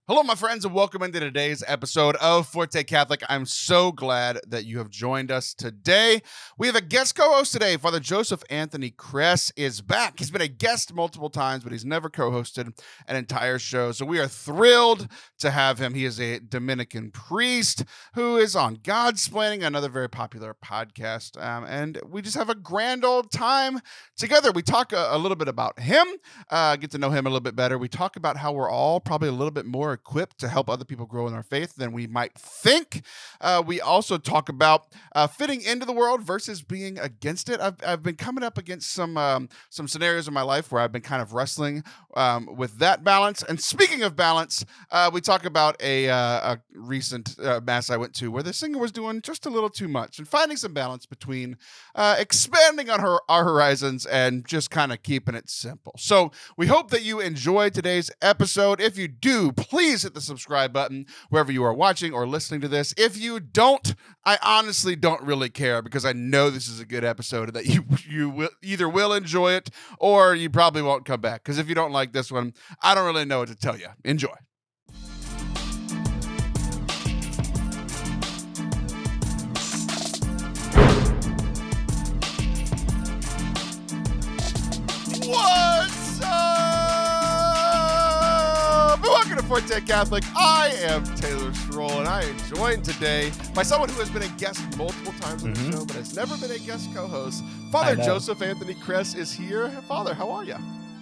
Hello, my friends, and welcome into today's episode of Forte Catholic. I'm so glad that you have joined us today. We have a guest co-host today. Father Joseph Anthony Kress is back. He's been a guest multiple times, but he's never co-hosted an entire show. So we are thrilled to have him. He is a Dominican priest who is on Godsplaining, another very popular podcast. And we just have a grand old time together. We talk a little bit about him, get to know him a little bit better. We talk about how we're all probably a little bit more equipped to help other people grow in our faith than we might think. We also talk about fitting into the world versus being against it. I've been coming up against some scenarios in my life where I've been kind of wrestling with that balance. And speaking of balance, we talk about a recent mass I went to where the singer was doing just a little too much and finding some balance between expanding on our horizons and just kind of keeping it simple. So we hope that you enjoy today's episode. If you do, please hit the subscribe button wherever you are watching or listening to this. If you don't, I honestly don't really care because I know this is a good episode that you will either enjoy it or you probably won't come back. Because if you don't like this one, I don't really know what to tell you. Enjoy. What's up? Welcome to Forte Catholic. I am Taylor Schroll, and I am joined today by someone who has been a guest multiple times on the show, but has never been a guest co-host. Father Joseph Anthony Kress is here. Father, how are you?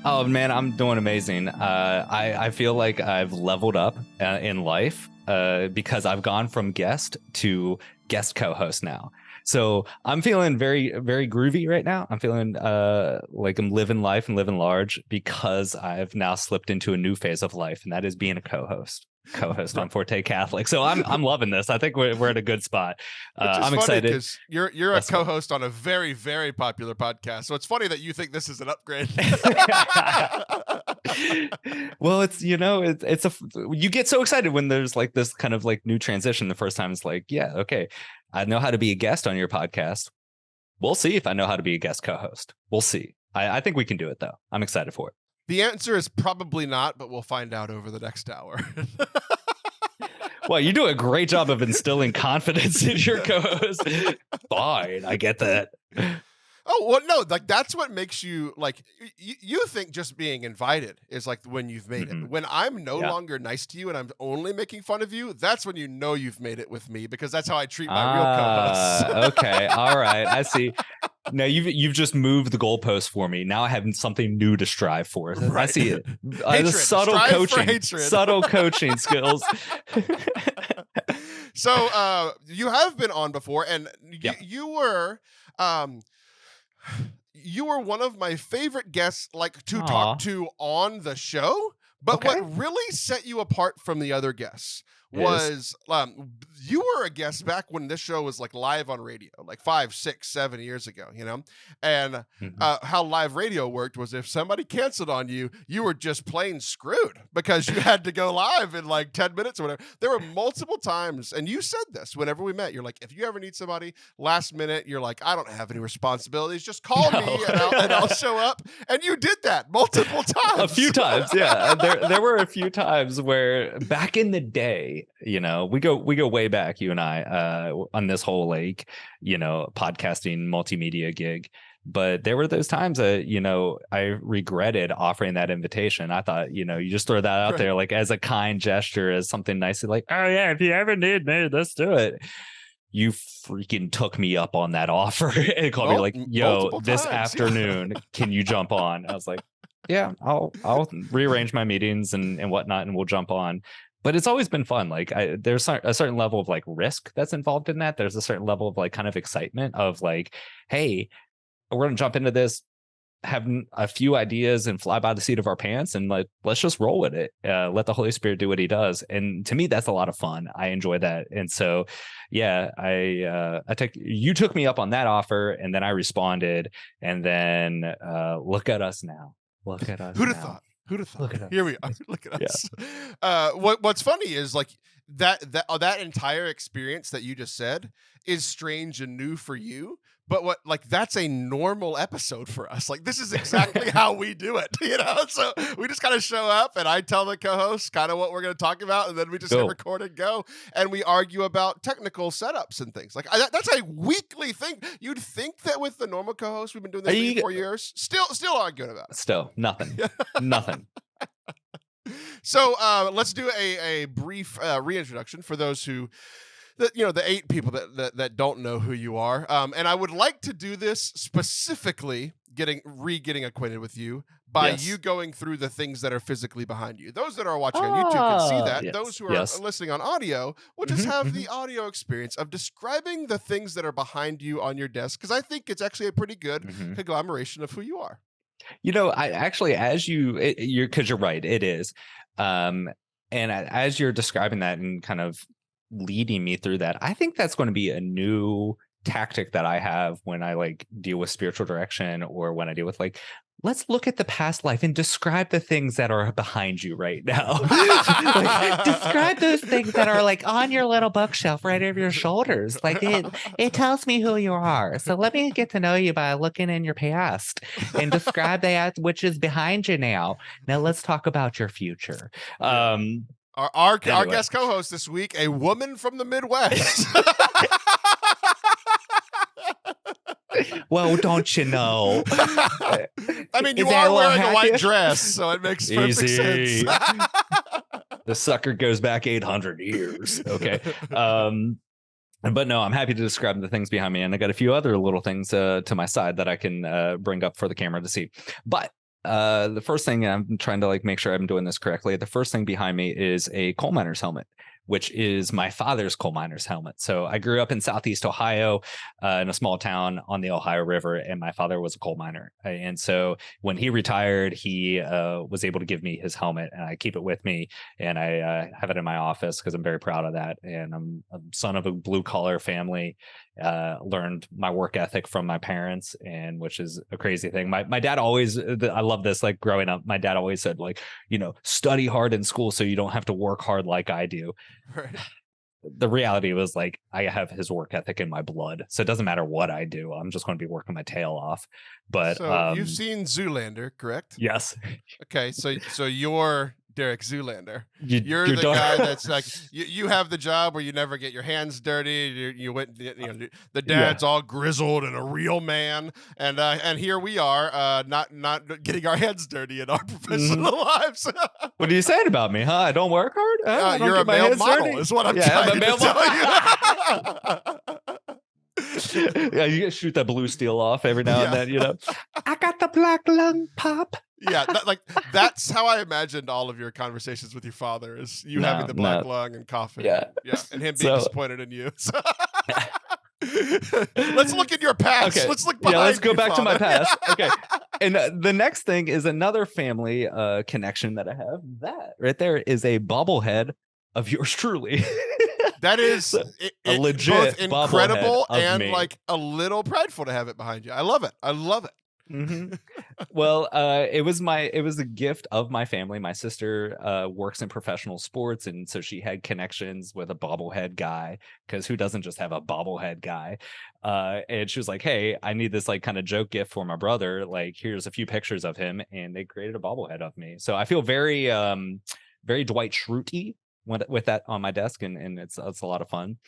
Oh, man, I'm doing amazing. I feel like I've leveled up in life because I've gone from guest to guest co-host now. So I'm feeling very, very groovy right now. I'm feeling like I'm living life and living large because I've now slipped into a new phase of life, and that is being a co-host on Forte Catholic. So I'm loving this. I think we're at a good spot. I'm excited because you're a co-host on a very, very popular podcast. So it's funny that you think this is an upgrade. Well, it's you get so excited when there's like this kind of like new transition. The first time it's like, yeah, okay, I know how to be a guest on your podcast. We'll see if I know how to be a guest co-host. We'll see. I think we can do it, though. I'm excited for it. The answer is probably not, but we'll find out over the next hour. Well, you do a great job of instilling confidence in your co-host. Fine, I get that. Oh, well, no, like that's what makes you like, you think just being invited is like when you've made it. When I'm no longer nice to you and I'm only making fun of you, that's when you know you've made it with me because that's how I treat my real co-hosts. Okay, all right, I see. No, you've just moved the goalpost for me. Now I have something new to strive for. Right. I see it. The subtle coaching skills. So you have been on before, and you were one of my favorite guests, like to talk to on the show. But what really set you apart from the other guests was you were a guest back when this show was like live on radio, like 5, 6, 7 years ago, and how live radio worked was if somebody canceled on you, you were just plain screwed because you had to go live in like 10 minutes or whatever. There were multiple times, and you said this whenever we met, you're like, if you ever need somebody last minute, you're like, I don't have any responsibilities, just call me and I'll show up. And you did that multiple times. A few times, yeah. There were a few times where back in the day, we go way back, you and I, on this whole podcasting multimedia gig. But there were those times that, I regretted offering that invitation. I thought, you just throw that out there like as a kind gesture, as something nice, like, oh yeah, if you ever need me, let's do it. You freaking took me up on that offer and called me like, yo, this afternoon, can you jump on? I was like, yeah, I'll rearrange my meetings and whatnot, and we'll jump on. But it's always been fun. Like there's a certain level of like risk that's involved in that. There's a certain level of like kind of excitement of like, hey, we're going to jump into this, have a few ideas and fly by the seat of our pants and like, let's just roll with it. Let the Holy Spirit do what he does. And to me, that's a lot of fun. I enjoy that. And so, yeah, you took me up on that offer and then I responded and then look at us now. Look at us. Who'd have thought? Who'd have thought? Look at us. Here we are. Look at us. What's funny is like that entire experience that you just said is strange and new for you. but what, like, that's a normal episode for us. Like, this is exactly how we do it, so we just kind of show up and I tell the co-host kind of what we're going to talk about, and then we just hit record and go, and we argue about technical setups and things. Like, that's a weekly thing. You'd think that with the normal co-host, we've been doing this 3-4 years, still arguing about it. Still nothing. So let's do a brief reintroduction for those who, the 8 people that don't know who you are. And I would like to do this specifically getting acquainted with you by you going through the things that are physically behind you. Those that are watching on YouTube can see that. Yes. Those who are listening on audio will just have the audio experience of describing the things that are behind you on your desk, because I think it's actually a pretty good conglomeration of who you are. I actually, as you're, because you're right, it is. And as you're describing that and kind of leading me through that, I think that's going to be a new tactic that I have when I like deal with spiritual direction, or when I deal with like, let's look at the past life and describe the things that are behind you right now. Like, describe those things that are like on your little bookshelf right over your shoulders. Like it tells me who you are. So let me get to know you by looking in your past and describe that which is behind you now. Now let's talk about your future. Our guest co-host this week, a woman from the Midwest. Well, don't you know? I mean, you are wearing a white dress, so it makes perfect sense. The sucker goes back 800 years. Okay. But no, I'm happy to describe the things behind me. And I got a few other little things to my side that I can bring up for the camera to see. But the first thing, I'm trying to like make sure I'm doing this correctly. The first thing behind me is a coal miner's helmet, which is my father's coal miner's helmet. So I grew up in Southeast Ohio, in a small town on the Ohio River, and my father was a coal miner. And so when he retired, he was able to give me his helmet, and I keep it with me, and I have it in my office because I'm very proud of that. And I'm a son of a blue collar family. Learned my work ethic from my parents, and which is a crazy thing. My dad always, I love this, like growing up, my dad always said, like, study hard in school so you don't have to work hard like I do. Right. The reality was like, I have his work ethic in my blood, so it doesn't matter what I do. I'm just going to be working my tail off. But so you've seen Zoolander, correct? Yes. Okay, so you're Derek Zoolander. You're the guy that's like, you have the job where you never get your hands dirty. You went, the dad's all grizzled and a real man, and here we are, not getting our hands dirty in our professional lives. What are you saying about me, huh? I don't work hard. You're a male model, dirty. Is what I'm trying to tell you. Yeah, you shoot that blue steel off every now and then. I got the black lung pop. Yeah, that's how I imagined all of your conversations with your father, is you having the black lung and coughing. Yeah, and him being disappointed in you. So let's look at your past. Okay. Let's look behind. Yeah, let's go back father. to my past. Okay, and the next thing is another family connection that I have. That right there is a bobblehead of yours truly. That is a legit both incredible and me. Like a little prideful to have it behind you. I love it. Mm-hmm. Well, it was a gift of my family. My sister works in professional sports, and so she had connections with a bobblehead guy, because who doesn't just have a bobblehead guy? And she was like, hey, I need this like kind of joke gift for my brother. Like, here's a few pictures of him, and they created a bobblehead of me. So I feel very very Dwight Schrute with that on my desk, and it's a lot of fun.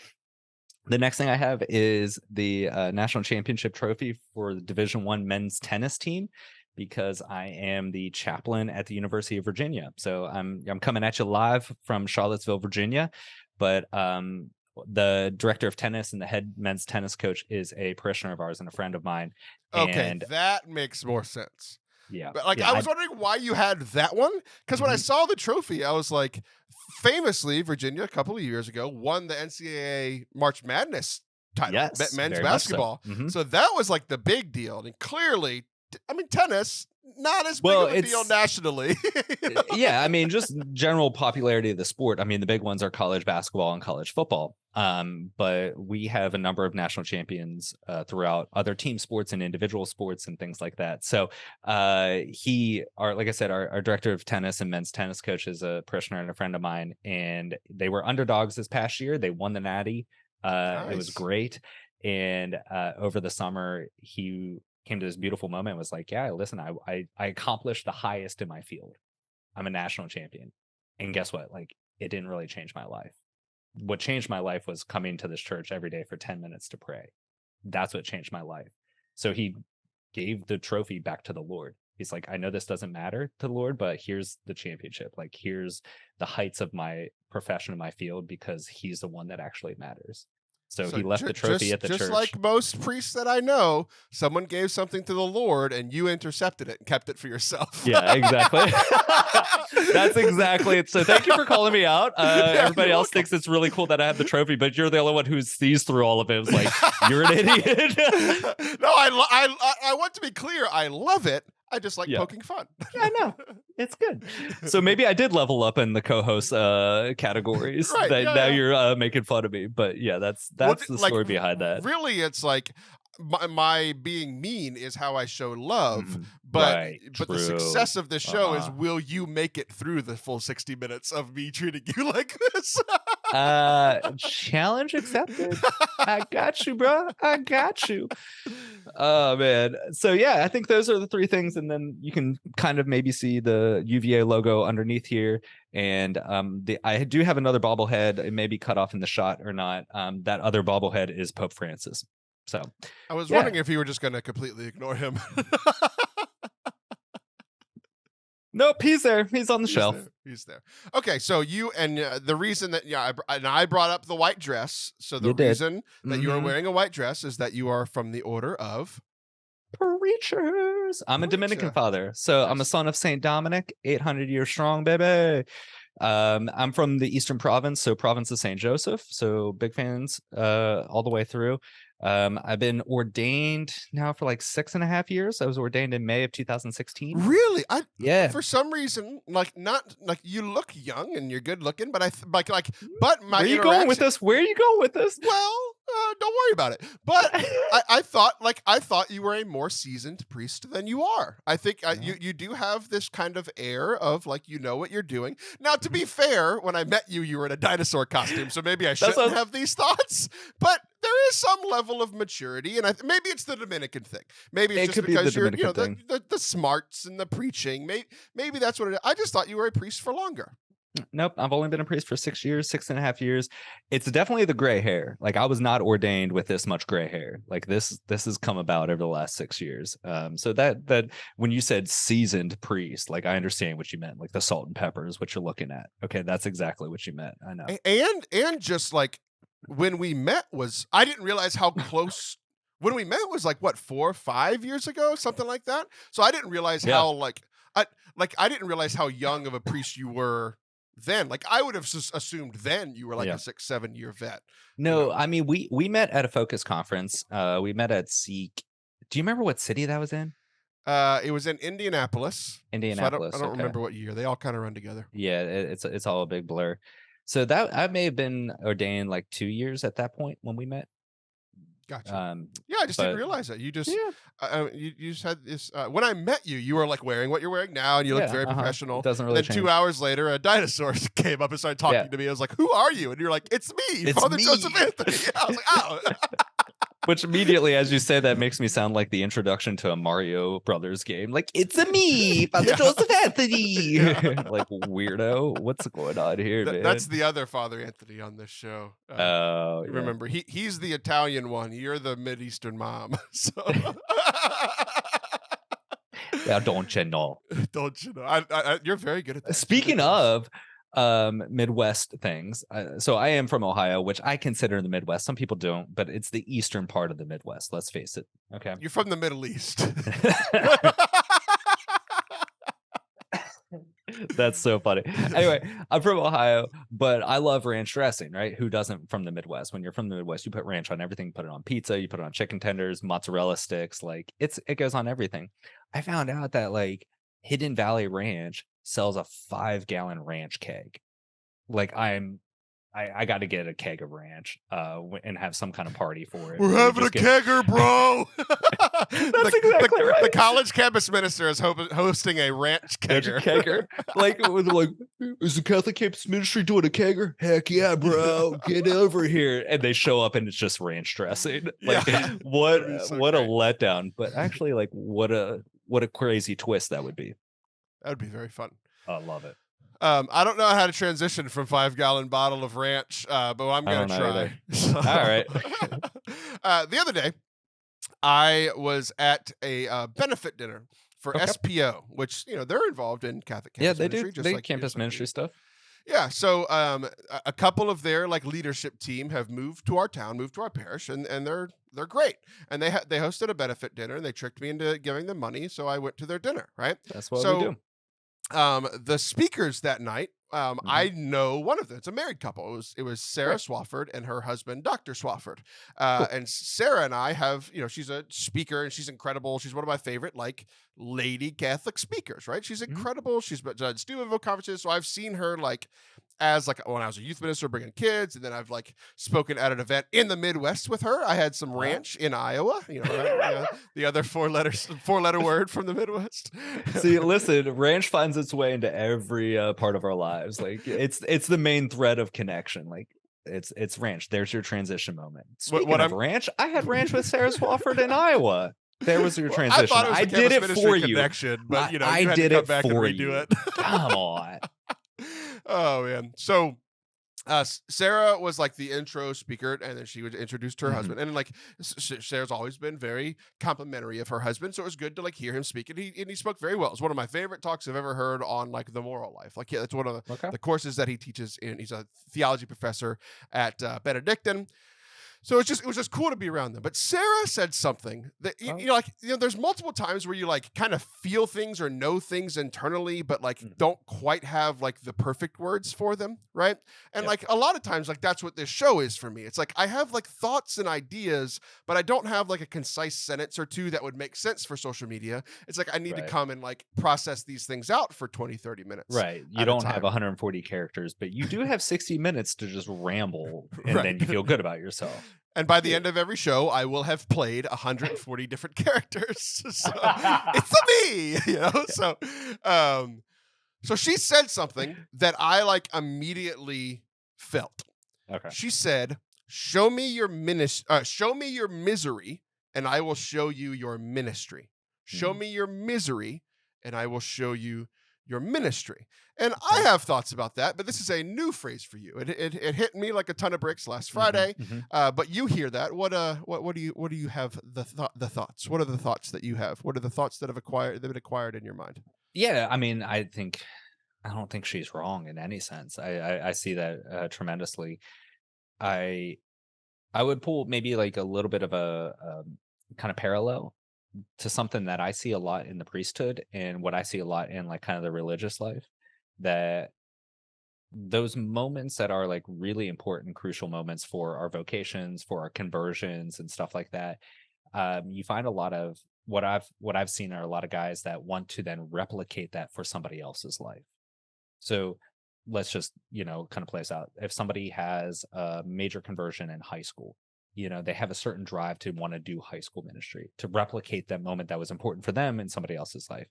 The next thing I have is the national championship trophy for the Division I men's tennis team, because I am the chaplain at the University of Virginia. So I'm coming at you live from Charlottesville, Virginia, but the director of tennis and the head men's tennis coach is a parishioner of ours and a friend of mine. Okay, and that makes more sense. Yeah, but I was wondering why you had that one, because when I saw the trophy, I was like, famously, Virginia a couple of years ago won the NCAA March Madness title, men's basketball. So that was like the big deal, and clearly, I mean, tennis not as big of a deal nationally. Yeah, I mean, just general popularity of the sport. I mean, the big ones are college basketball and college football. But we have a number of national champions throughout other team sports and individual sports and things like that. So like I said, our director of tennis and men's tennis coach is a parishioner and a friend of mine, and they were underdogs this past year. They won the Natty. Nice. It was great. And over the summer, he came to this beautiful moment and was like, yeah, listen, I accomplished the highest in my field. I'm a national champion. And guess what? Like, it didn't really change my life. What changed my life was coming to this church every day for 10 minutes to pray. That's what changed my life. So he gave the trophy back to the Lord. He's like, I know this doesn't matter to the Lord, but here's the championship. Like, here's the heights of my profession in my field, because he's the one that actually matters. So he left the trophy at the church. Just like most priests that I know, someone gave something to the Lord and you intercepted it and kept it for yourself. Yeah, exactly. That's exactly it. So thank you for calling me out. Everybody else thinks it's really cool that I have the trophy, but you're the only one who sees through all of it. It's like, you're an idiot. No, I want to be clear. I love it. I just like poking fun. I know. It's good. So maybe I did level up in the co-host categories. Right, now you're making fun of me. But yeah, that's the story behind that. Really, it's like my being mean is how I show love. But the success of the show is, will you make it through the full 60 minutes of me treating you like this? Challenge accepted. I got you, bro. I got you. Oh man. So yeah, I think those are the three things, and then you can kind of maybe see the UVA logo underneath here. And I do have another bobblehead. It may be cut off in the shot or not. That other bobblehead is Pope Francis. So I was wondering if you were just going to completely ignore him. Nope, he's there. He's on the shelf. He's there. Okay, so you and the reason that I brought up the white dress. So the reason that you are wearing a white dress is that you are from the order of preachers. I'm a Dominican father, so I'm a son of Saint Dominic, 800 years strong, baby. I'm from the Eastern Province, so province of Saint Joseph. So big fans all the way through. I've been ordained now for like 6.5 years. I was ordained in May of 2016. Really? For some reason, not you look young and you're good looking, but but my Where are you going with this? Where are you going with this? Well, don't worry about it. But I thought you were a more seasoned priest than you are. I think you do have this kind of air of like, you know what you're doing. Now, to be fair, when I met you, you were in a dinosaur costume, so maybe I shouldn't have these thoughts. But there is some level of maturity, and maybe it's the Dominican thing. Maybe it's just because you're the smarts and the preaching. Maybe that's what it is. I just thought you were a priest for longer. Nope, I've only been a priest for 6.5 years. It's definitely the gray hair. Like, I was not ordained with this much gray hair. Like, this has come about over the last 6 years. So that when you said seasoned priest, like, I understand what you meant. Like, the salt and pepper is what you're looking at. Okay, that's exactly what you meant. I know. And just like when we met I didn't realize how close. When we met was like what, 4 or 5 years ago, something like that. So I didn't realize how I didn't realize how young of a priest you were then. Like, I would have assumed then you were like a 6-7 year vet. No, I mean, we met at a focus conference. We met at Seek. Do you remember what city that was in? It was in Indianapolis. Indianapolis. So I don't remember what year. They all kind of run together. Yeah, it's all a big blur. So that I may have been ordained like 2 years at that point when we met. Gotcha. I just didn't realize that. You just you just had this. When I met you, you were like wearing what you're wearing now, and you looked very professional. It doesn't really change. 2 hours later, a dinosaur came up and started talking to me. I was like, "Who are you?" And you're like, "It's me, Father Joseph Anthony." I was like, "Oh." Which immediately, as you say, that makes me sound like the introduction to a Mario Brothers game. Like, it's a me, Father Joseph Anthony. Like, weirdo. What's going on here, man? That's the other Father Anthony on this show. Remember, he's the Italian one. You're the Mideastern mom. So. Yeah, don't you know? Don't you know? You're very good at that. Speaking of Midwest things, so I am from Ohio, which I consider the Midwest. Some people don't, but it's the eastern part of the Midwest, let's face it. Okay, you're from the Middle East. That's so funny. Anyway, I'm from Ohio, but I love ranch dressing, right? Who doesn't from the Midwest? When you're from the Midwest, you put ranch on everything. Put it on pizza, you put it on chicken tenders, mozzarella sticks, like it goes on everything. I found out that like Hidden Valley Ranch sells a 5-gallon ranch keg. Like, I'm I got to get a keg of ranch and have some kind of party for it. We're where we having a just get- kegger, bro. That's exactly right. The college campus minister is hosting a ranch Ranch kegger. kegger. Like, it was like, is the Catholic campus ministry doing a kegger? Heck yeah, bro. Get over here. And they show up and it's just ranch dressing. Like, Yeah. what That'd be so what a great. letdown. But actually, like, what a crazy twist that would be. That would be very fun. I love it. I don't know how to transition from 5-gallon bottle of ranch, but I'm I gonna don't know try. either. All right. The other day, I was at a benefit dinner for Okay. SPO, which they're involved in Catholic campus Yeah, they ministry, do. just They like campus ministry stuff. Yeah, so a couple of their like leadership team have moved to our town, moved to our parish, and they're great. And they hosted a benefit dinner, and they tricked me into giving them money, so I went to their dinner. Right. That's what So we do. the speakers that night, I know one of them. It's a married couple. It was Sarah Right. Swafford and her husband, Dr. Swafford. Cool. And Sarah and I have, she's a speaker and she's incredible. She's one of my favorite, like, lady Catholic speakers, right? She's incredible. She's done Steubenville conferences. So I've seen her, like, as like when I was a youth minister bringing kids, and then I've like spoken at an event in the Midwest with her. I had some ranch in Iowa, the other four letter word from the Midwest. See, listen, ranch finds its way into every part of our lives. Like it's the main thread of connection. Like it's ranch. There's your transition moment. Speaking of ranch, I had ranch with Sarah Swafford in Iowa. There was your transition. I thought it was I did it for you. Connection, but you I had did to come it back for and redo you. it. Come on. Oh man. So Sarah was like the intro speaker, and then she would introduce her husband. And like Sarah's always been very complimentary of her husband, so it was good to like hear him speak. And he spoke very well. It's one of my favorite talks I've ever heard on like the moral life. Like, yeah, that's one of the courses that he teaches in. He's a theology professor at Benedictine. So it was just cool to be around them. But Sarah said something that there's multiple times where you like kind of feel things or know things internally, but like don't quite have like the perfect words for them, right? And like a lot of times, like that's what this show is for me. It's like I have like thoughts and ideas, but I don't have like a concise sentence or two that would make sense for social media. It's like I need to come and like process these things out for 20, 30 minutes. Right. You don't have 140 characters, but you do have 60 minutes to just ramble, and then you feel good about yourself. And by the end of every show, I will have played 140 different characters. So it's a me, So she said something that I like immediately felt. Okay. She said, show me your misery, and I will show you your ministry. Show me your misery, and I will show you your ministry. And I have thoughts about that, but this is a new phrase for you. It hit me like a ton of bricks last Friday. But you hear that. What do you have the thoughts? What are the thoughts that you have? What are the thoughts that have been acquired in your mind? Yeah, I mean, I don't think she's wrong in any sense. I see that tremendously. I would pull maybe like a little bit of a kind of parallel to something that I see a lot in the priesthood and what I see a lot in like kind of the religious life, that those moments that are like really important, crucial moments for our vocations, for our conversions and stuff like that. You find a lot of what I've seen are a lot of guys that want to then replicate that for somebody else's life. So let's just, kind of play this out. If somebody has a major conversion in high school, they have a certain drive to want to do high school ministry, to replicate that moment that was important for them in somebody else's life.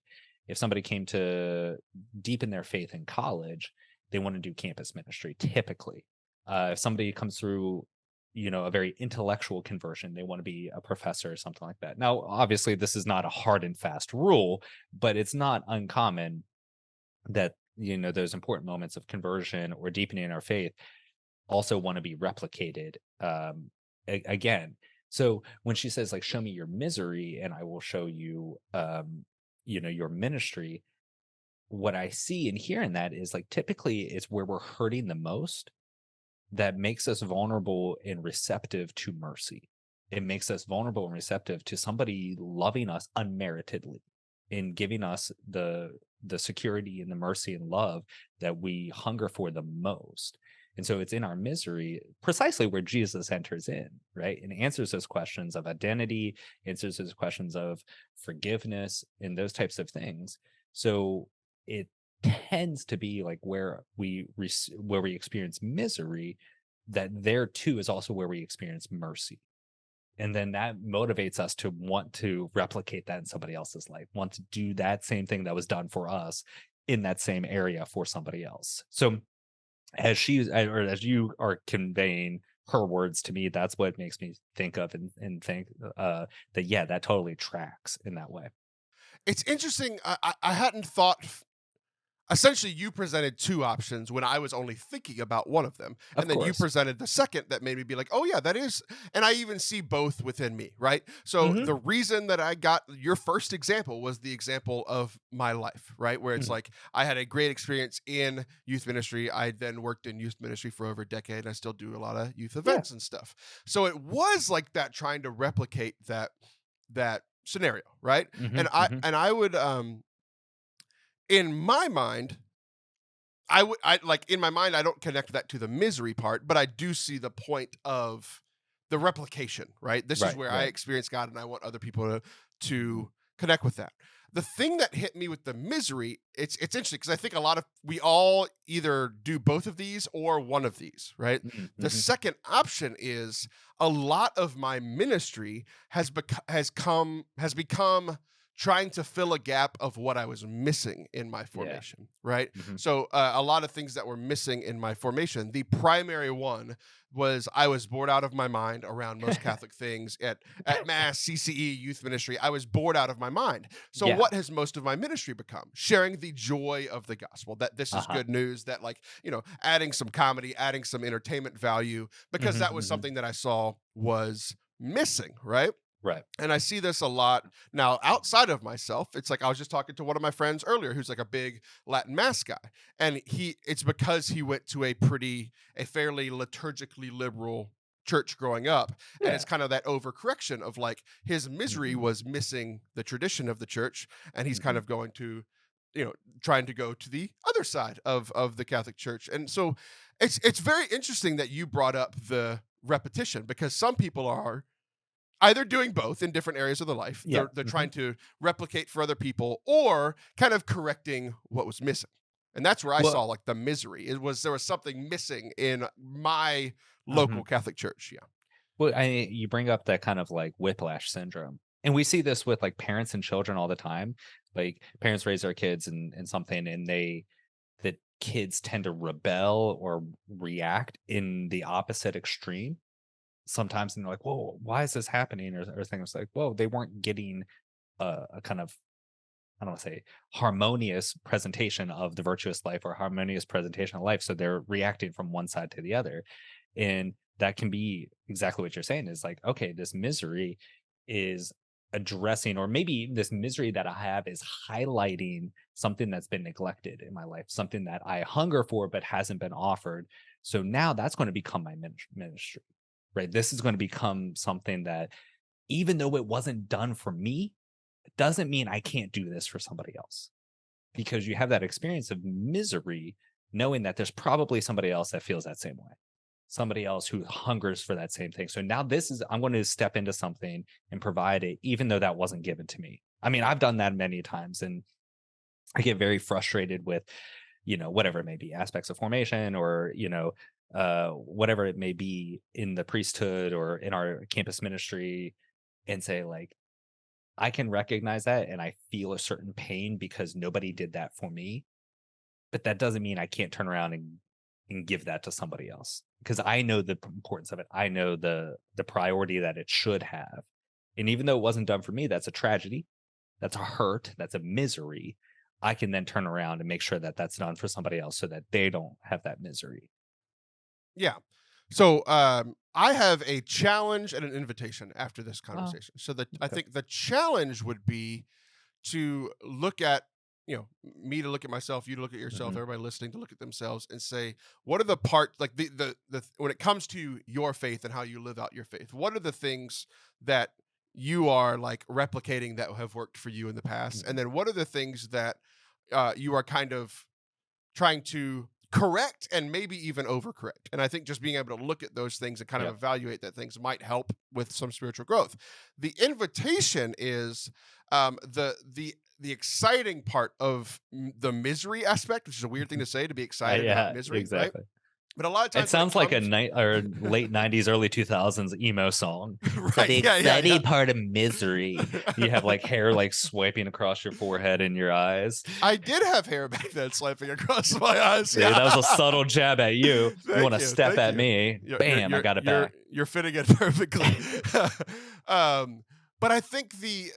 If somebody came to deepen their faith in college, they want to do campus ministry, typically. If somebody comes through, a very intellectual conversion, they want to be a professor or something like that. Now, obviously, this is not a hard and fast rule, but it's not uncommon that, those important moments of conversion or deepening our faith also want to be replicated again. So when she says like, show me your misery and I will show you, your ministry, what I see and hear in that is like, typically it's where we're hurting the most that makes us vulnerable and receptive to mercy. It makes us vulnerable and receptive to somebody loving us unmeritedly and giving us the security and the mercy and love that we hunger for the most. And so it's in our misery precisely where Jesus enters in, right? And answers those questions of identity, answers those questions of forgiveness and those types of things. So tends to be like where where we experience misery, that there too is also where we experience mercy. And then that motivates us to want to replicate that in somebody else's life, want to do that same thing that was done for us in that same area for somebody else. So or as you are conveying her words to me, that's what makes me think of and think that, yeah, that totally tracks in that way. It's interesting. I hadn't thought. Essentially, you presented two options when I was only thinking about one of them, Of and then you course. presented the second that made me be like, "Oh yeah, that is." And I even see both within me, right? So Hmm. the reason that I got your first example was the example of my life, right? Where it's Hmm. like I had a great experience in youth ministry. I then worked in youth ministry for over a decade, and I still do a lot of youth Yeah. events and stuff. So it was like that, trying to replicate that scenario, right? Hmm. Hmm. And I would in my mind, I like in my mind, I don't connect that to the misery part, but I do see the point of the replication, right? This is Right. where I Right. experience God and I want other people to connect with that. The thing that hit me with the misery, it's interesting because I think a lot of we all either do both of these or one of these, right? The Hmm. second option is a lot of my ministry has become trying to fill a gap of what I was missing in my Yeah. formation, right? Hmm. So a lot of things that were missing in my formation. The primary one was I was bored out of my mind around most Catholic things at Mass, CCE, youth ministry. I was bored out of my mind. So Yeah. what has most of my ministry become? Sharing the joy of the gospel. That this is Uh-huh. good news. That like adding some comedy, adding some entertainment value, because Hmm. that was Hmm. something that I saw was missing, right? Right. And I see this a lot now outside of myself. It's like I was just talking to one of my friends earlier who's like a big Latin mass guy. And it's because he went to a fairly liturgically liberal church growing up. And it's Yeah. kind of that overcorrection of like his misery Hmm. was missing the tradition of the church. And he's kind Hmm. of going to, trying to go to the other side of the Catholic Church. And so it's very interesting that you brought up the repetition because some people are either doing both in different areas of their life. Yeah. They're Hmm. trying to replicate for other people or kind of correcting what was missing. And that's where I saw Well, like the misery. It was there was something missing in my mhm. local Catholic church. Yeah. Well, you bring up that kind of like whiplash syndrome. And we see this with like parents and children all the time. Like parents raise their kids in something and the kids tend to rebel or react in the opposite extreme sometimes. And they're like, whoa, why is this happening? Or things like, whoa, they weren't getting a kind of, I don't want to say harmonious presentation of the virtuous life or harmonious presentation of life. So they're reacting from one side to the other. And that can be exactly what you're saying is like, okay, this misery is addressing, or maybe this misery that I have is highlighting something that's been neglected in my life, something that I hunger for but hasn't been offered. So now that's going to become my ministry, right? This is going to become something that, even though it wasn't done for me, it doesn't mean I can't do this for somebody else, because you have that experience of misery, knowing that there's probably somebody else that feels that same way, somebody else who hungers for that same thing. So now I'm going to step into something and provide it, even though that wasn't given to me. I mean, I've done that many times, and I get very frustrated with, whatever it may be, aspects of formation, or, whatever it may be in the priesthood or in our campus ministry, and say, like, I can recognize that and I feel a certain pain because nobody did that for me. But that doesn't mean I can't turn around and give that to somebody else, because I know the importance of it. I know the priority that it should have. And even though it wasn't done for me, that's a tragedy. That's a hurt. That's a misery. I can then turn around and make sure that that's done for somebody else so that they don't have that misery. Yeah. So I have a challenge and an invitation after this Oh, conversation. So that I okay. think the challenge would be to look at me to look at myself, you to look at yourself, Hmm. everybody listening to look at themselves and say, what are the parts like the when it comes to your faith and how you live out your faith, what are the things that you are like replicating that have worked for you in the past, and Hmm. then what are the things that you are kind of trying to correct and maybe even overcorrect. And I think just being able to look at those things and kind of Yep. evaluate that things might help with some spiritual growth. The invitation is the exciting part of the misery aspect, which is a weird thing to say, to be excited about misery, exactly. right? But a lot of times it sounds like a late 90s, early 2000s emo song. Right, The yeah, exciting part of misery. You have like hair like swiping across your forehead and your eyes. I did have hair back then swiping across my eyes. See, that was a subtle jab at you. You want to step at me. Bam, I got it back. You're fitting it perfectly. But I think the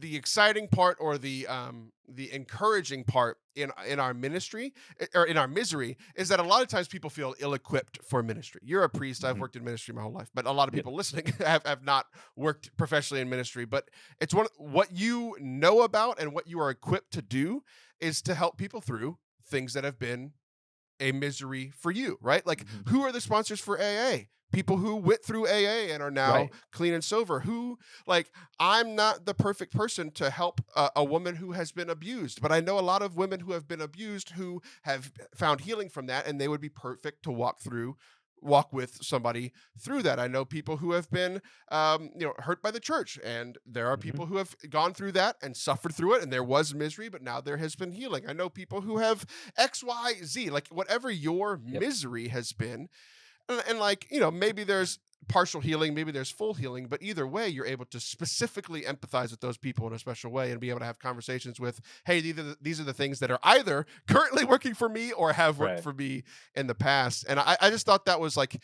exciting part, or the encouraging part in our ministry, or in our misery, is that a lot of times people feel ill-equipped for ministry. You're a priest. I've worked in ministry my whole life, but a lot of people listening have not worked professionally in ministry. But it's what you know about and what you are equipped to do is to help people through things that have been a misery for you, right? Like, who are the sponsors for AA? People who went through AA and are now clean and sober. I'm not the perfect person to help a woman who has been abused, but I know a lot of women who have been abused who have found healing from that, and they would be perfect to walk with somebody through that. I know people who have been hurt by the church, and there are people who have gone through that and suffered through it, and there was misery, but now there has been healing. I know people who have X, Y, Z, like whatever your misery has been. And maybe there's partial healing, maybe there's full healing, but either way, you're able to specifically empathize with those people in a special way and be able to have conversations with, hey, these are the things that are either currently working for me or have worked for me in the past. And I just thought that was like,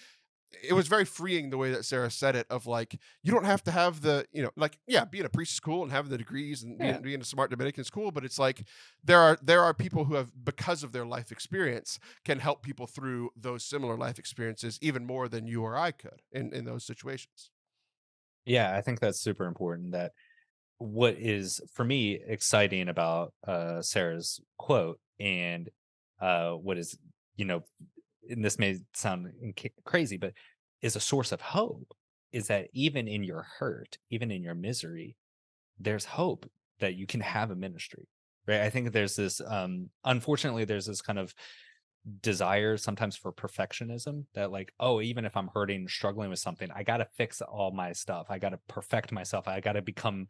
it was very freeing the way that Sarah said it, of like, you don't have to have being a priest is cool and having the degrees and being a smart Dominican is cool, but it's like there are people who have, because of their life experience, can help people through those similar life experiences even more than you or I could in those situations. Yeah, I think that's super important. That what is, for me, exciting about Sarah's quote, and what is, and this may sound crazy, but is a source of hope, is that even in your hurt, even in your misery, there's hope that you can have a ministry, right? I think there's this, unfortunately, there's this kind of desire sometimes for perfectionism, that like, oh, even if I'm hurting, struggling with something, I got to fix all my stuff. I got to perfect myself. I got to become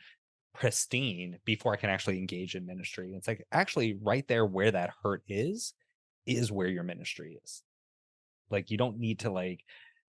pristine before I can actually engage in ministry. It's like, actually right there where that hurt is where your ministry is. Like, you don't need to like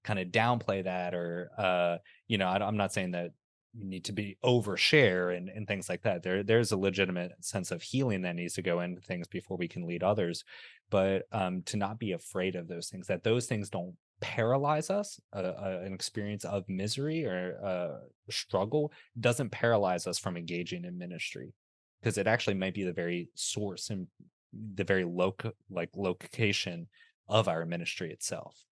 kind of downplay that, or I'm not saying that you need to be overshare and things like that. There's a legitimate sense of healing that needs to go into things before we can lead others, but to not be afraid of those things, that those things don't paralyze us. An experience of misery or struggle doesn't paralyze us from engaging in ministry, because it actually might be the very source and the very location of our ministry itself.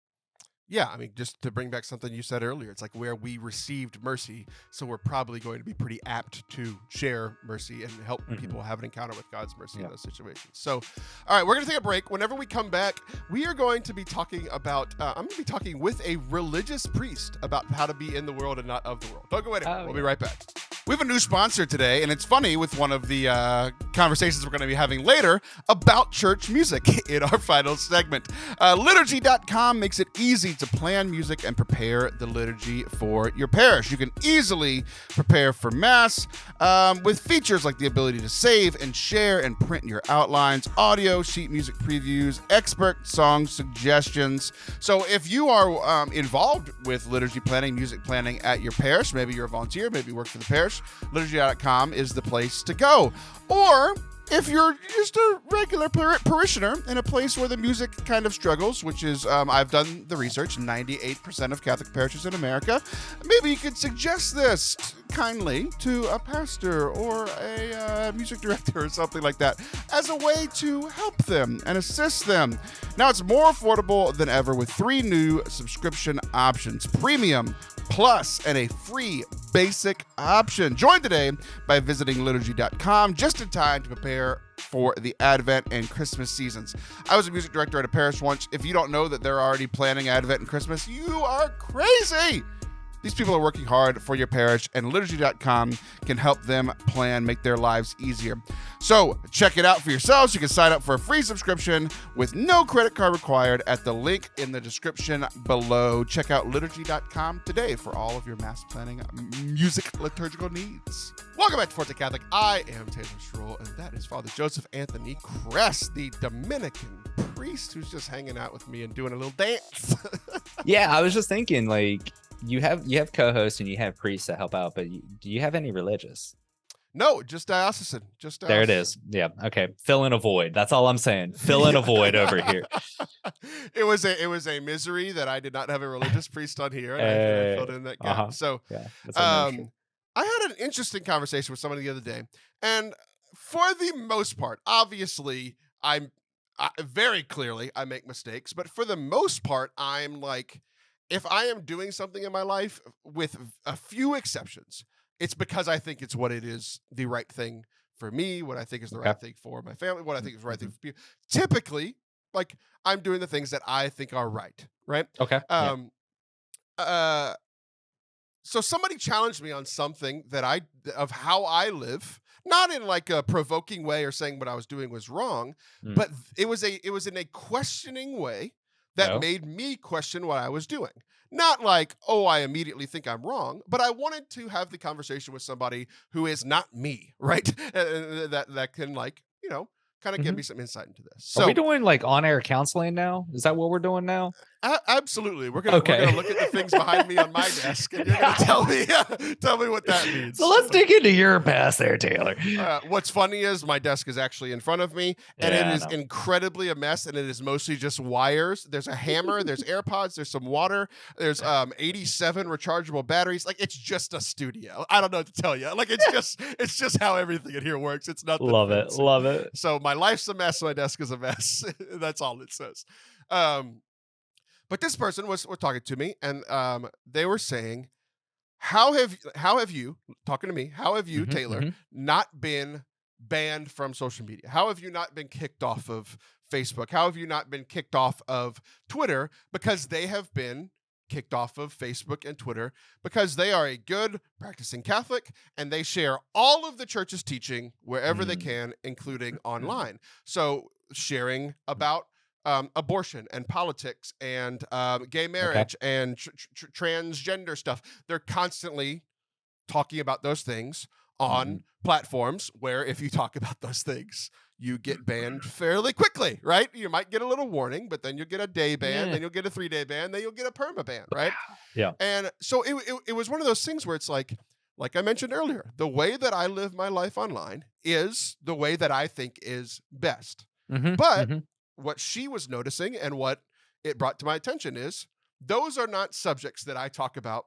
Yeah, I mean, just to bring back something you said earlier, it's like where we received mercy, so we're probably going to be pretty apt to share mercy and help people have an encounter with God's mercy in those situations. So, all right, we're going to take a break. Whenever we come back, we are going to be talking about, I'm going to be talking with a religious priest about how to be in the world and not of the world. Don't go anywhere. We'll be right back. We have a new sponsor today, and it's funny, with one of the conversations we're going to be having later about church music in our final segment. Liturgy.com makes it easy to plan music and prepare the liturgy for your parish. You can easily prepare for Mass with features like the ability to save and share and print your outlines, audio, sheet music previews, expert song suggestions. So if you are involved with liturgy planning, music planning at your parish, maybe you're a volunteer, maybe you work for the parish, liturgy.com is the place to go. Or if you're just a regular parishioner in a place where the music kind of struggles, which is, I've done the research, 98% of Catholic parishes in America, maybe you could suggest this kindly to a pastor or a music director or something like that as a way to help them and assist them. Now it's more affordable than ever with 3 new subscription options: Premium, Plus, and a free basic option. Join today by visiting liturgy.com just in time to prepare for the Advent and Christmas seasons. I was a music director at a parish once. If you don't know that they're already planning Advent and Christmas, you are crazy. These people are working hard for your parish, and liturgy.com can help them plan, make their lives easier. So check it out for yourselves. You can sign up for a free subscription with no credit card required at the link in the description below. Check out liturgy.com today for all of your mass planning music liturgical needs. Welcome back to Forte Catholic. I am Taylor Schroll, and that is Father Joseph Anthony Kress, the Dominican priest who's just hanging out with me and doing a little dance. Yeah, I was just thinking, like, you have co-hosts and you have priests that help out, but do you have any religious? No, just diocesan. Just diocesan. There it is. Yeah. Okay. Fill in a void. That's all I'm saying. Fill in a void over here. It was a misery that I did not have a religious priest on here, and I filled in that gap. So, yeah, I had an interesting conversation with somebody the other day, and for the most part, obviously, very clearly I make mistakes, but for the most part, I'm like, if I am doing something in my life, with a few exceptions, it's because I think it's what it is, the right thing for me, what I think is the right thing for my family, what I think is the right thing for people. Typically, like, I'm doing the things that I think are right? Okay. So somebody challenged me on something of how I live, not in like a provoking way or saying what I was doing was wrong, but it was in a questioning way that made me question what I was doing. Not like, oh, I immediately think I'm wrong, but I wanted to have the conversation with somebody who is not me, right? that can, like, kind of give me some insight into this. So, are we doing like on-air counseling now? Is that what we're doing now? Absolutely. We're gonna look at the things behind me on my desk, and you're gonna tell me what that means. So let's dig into your past there, Taylor. What's funny is my desk is actually in front of me, and it is incredibly a mess, and it is mostly just wires. There's a hammer, there's AirPods, there's some water, there's 87 rechargeable batteries. Like, it's just a studio. I don't know what to tell you. Like, it's just how everything in here works. It's nothing. Love it. So my life's a mess, my desk is a mess. That's all it says. But this person was talking to me, and they were saying, how have you, talking to me, how have you, Taylor, not been banned from social media? How have you not been kicked off of Facebook? How have you not been kicked off of Twitter? Because they have been kicked off of Facebook and Twitter because they are a good practicing Catholic, and they share all of the church's teaching wherever they can, including online. So sharing about abortion and politics and gay marriage and transgender stuff. They're constantly talking about those things on platforms where, if you talk about those things, you get banned fairly quickly, right? You might get a little warning, but then you'll get a day ban, then you'll get a 3-day ban, then you'll get a perma ban, right? Yeah. And so it was one of those things where it's like I mentioned earlier, the way that I live my life online is the way that I think is best. But what she was noticing and what it brought to my attention is those are not subjects that I talk about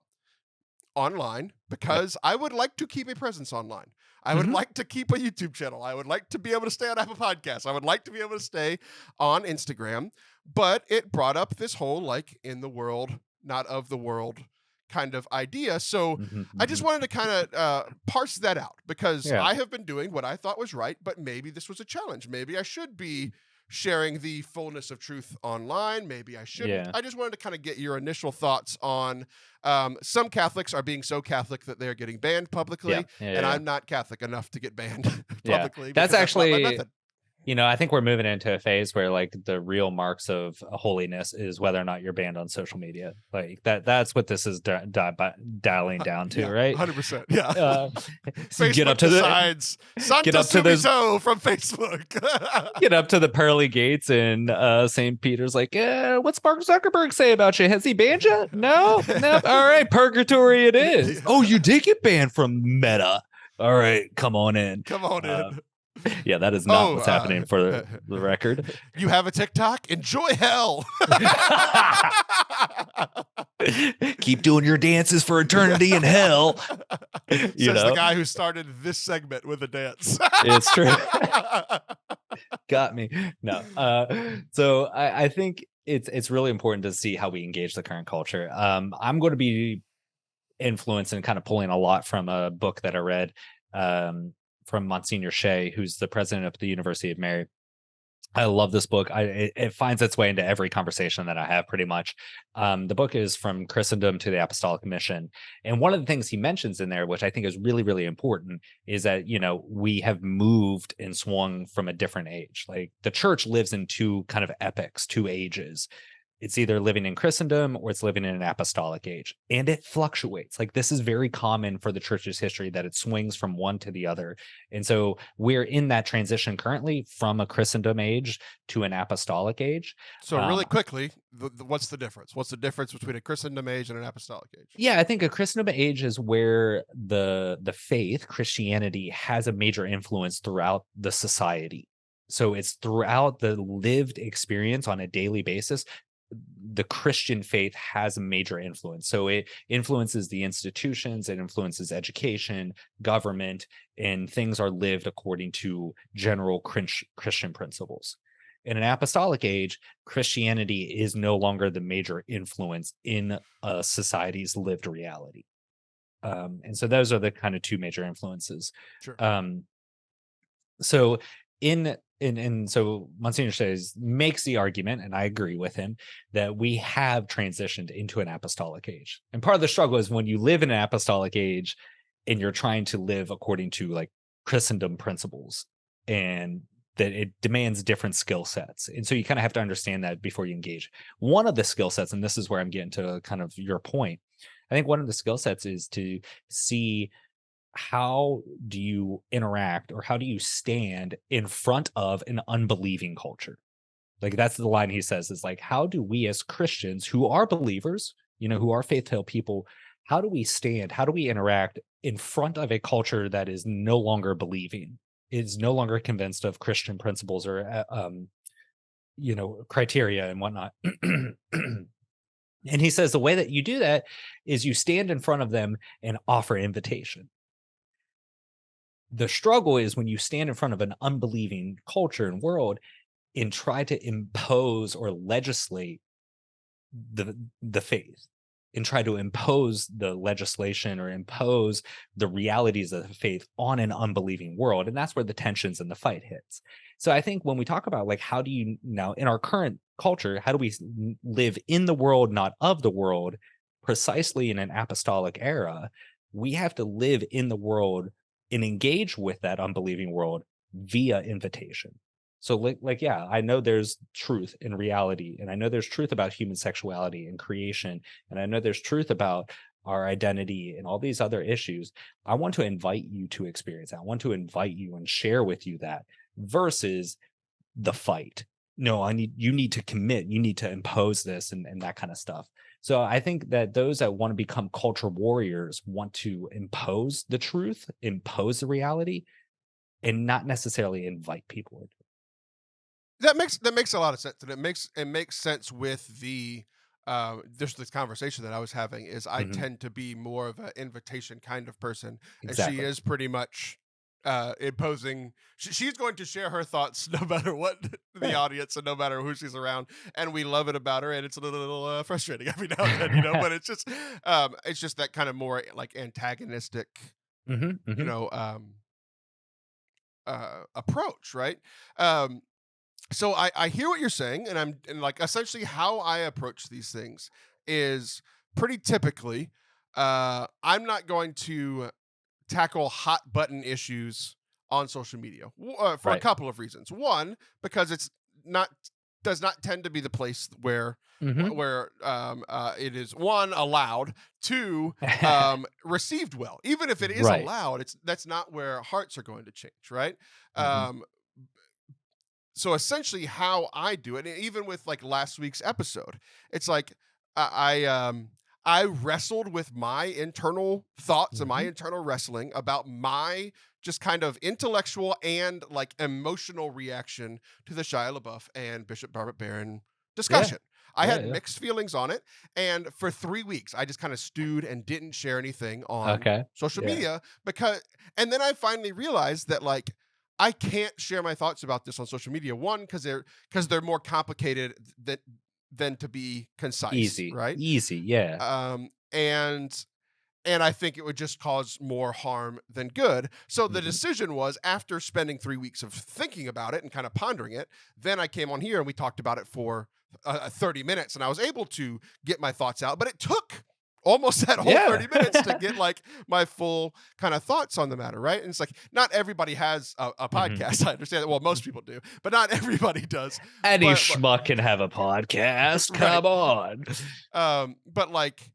online, because I would like to keep a presence online. I would like to keep a YouTube channel. I would like to be able to stay on Apple Podcasts. I would like to be able to stay on Instagram. But it brought up this whole, like, in the world, not of the world kind of idea. So I just wanted to kind of parse that out, because I have been doing what I thought was right, but maybe this was a challenge. Maybe I should be sharing the fullness of truth online. Maybe I shouldn't. I just wanted to kind of get your initial thoughts on some Catholics are being so Catholic that they're getting banned publicly, and I'm not Catholic enough to get banned publicly. That's actually, not my method. I think we're moving into a phase where, like, the real marks of holiness is whether or not you're banned on social media. Like, that's what this is dialing down to, right? 100%. Yeah. So Facebook get up to decides Santa Subito from Facebook. Get up to the pearly gates, and St. Peter's like, what's Mark Zuckerberg say about you? Has he banned you? No. All right, purgatory it is. Oh, you did get banned from Meta. All right, come on in. Yeah, that is not what's happening, for the record. You have a TikTok? Enjoy hell. Keep doing your dances for eternity in hell. Says the guy who started this segment with a dance. It's true. Got me. No. So I think it's really important to see how we engage the current culture. I'm going to be influenced and kind of pulling a lot from a book that I read from Monsignor Shea, who's the president of the University of Mary. I love this book. It finds its way into every conversation that I have pretty much. The book is From Christendom to the Apostolic Mission. And one of the things he mentions in there, which I think is really, really important, is that, we have moved and swung from a different age. Like the church lives in two kind of epochs, two ages. It's either living in Christendom or it's living in an apostolic age. And it fluctuates. Like this is very common for the church's history that it swings from one to the other. And so we're in that transition currently from a Christendom age to an apostolic age. So really quickly, what's the difference? What's the difference between a Christendom age and an apostolic age? Yeah, I think a Christendom age is where the faith, Christianity, has a major influence throughout the society. So it's throughout the lived experience on a daily basis. The Christian faith has a major influence. So it influences the institutions, it influences education, government, and things are lived according to general Christian principles. In an apostolic age, Christianity is no longer the major influence in a society's lived reality. And so those are the kind of two major influences. Sure. Um, so so Monsignor says makes the argument, and I agree with him, that we have transitioned into an apostolic age. And part of the struggle is when you live in an apostolic age and you're trying to live according to like Christendom principles, and that it demands different skill sets. And so you kind of have to understand that before you engage. One of the skill sets, and this is where I'm getting to kind of your point, I think one of the skill sets is to see how do you interact or how do you stand in front of an unbelieving culture. Like that's the line he says is like, how do we as Christians who are believers, who are faith-filled people, how do we stand, how do we interact in front of a culture that is no longer believing, is no longer convinced of Christian principles or criteria and whatnot. And he says the way that you do that is you stand in front of them and offer invitation. The struggle is when you stand in front of an unbelieving culture and world and try to impose or legislate the faith, and try to impose the legislation or impose the realities of the faith on an unbelieving world. And that's where the tensions and the fight hits. So I think when we talk about like, how do you now in our current culture, how do we live in the world, not of the world, precisely in an apostolic era, we have to live in the world and engage with that unbelieving world via invitation. So yeah, I know there's truth in reality, and I know there's truth about human sexuality and creation, and I know there's truth about our identity and all these other issues. I want to invite you to experience that. I want to invite you and share with you that versus the fight. No, you need to commit, you need to impose this and that kind of stuff. So I think that those that want to become culture warriors want to impose the truth, impose the reality, and not necessarily invite people. That makes a lot of sense, and it makes sense with the just this conversation that I was having. Is I Mhm. tend to be more of an invitation kind of person, and she Exactly. is pretty much imposing. She's going to share her thoughts no matter what the Yeah. audience and no matter who she's around, and we love it about her. And it's a little frustrating every now and then, But it's just that kind of more like antagonistic, Mhm, you mhm. know, approach, right? Um, so I hear what you're saying, and like essentially how I approach these things is pretty typically I'm not going to tackle hot button issues on social media for a Right. couple of reasons. One, because it's not does not tend to be the place where Mhm. it is one allowed, two received well. Even if it is Right. allowed, that's not where hearts are going to change, right? Mhm. Um, so essentially how I do it, and even with like last week's episode, it's like I wrestled with my internal thoughts and my Mhm. internal wrestling about my just kind of intellectual and like emotional reaction to the Shia LaBeouf and Bishop Robert Barron Yeah. discussion. I Yeah, had yeah. mixed feelings on it, and for 3 weeks I just kind of stewed and didn't share anything on Okay. social Yeah. media and then I finally realized that like I can't share my thoughts about this on social media. One, because they're more complicated than to be concise, Easy. right? Easy. Yeah. And and I think it would just cause more harm than good. So the Mhm. decision was, after spending 3 weeks of thinking about it and kind of pondering it, then I came on here and we talked about it for 30 minutes, and I was able to get my thoughts out. But it took almost that whole Yeah. 30 minutes to get like my full kind of thoughts on the matter, right? And it's like, not everybody has a Mhm. podcast. I understand that. Well, most people do, but not everybody does. Any But schmuck can have a podcast. right. Come on. But like,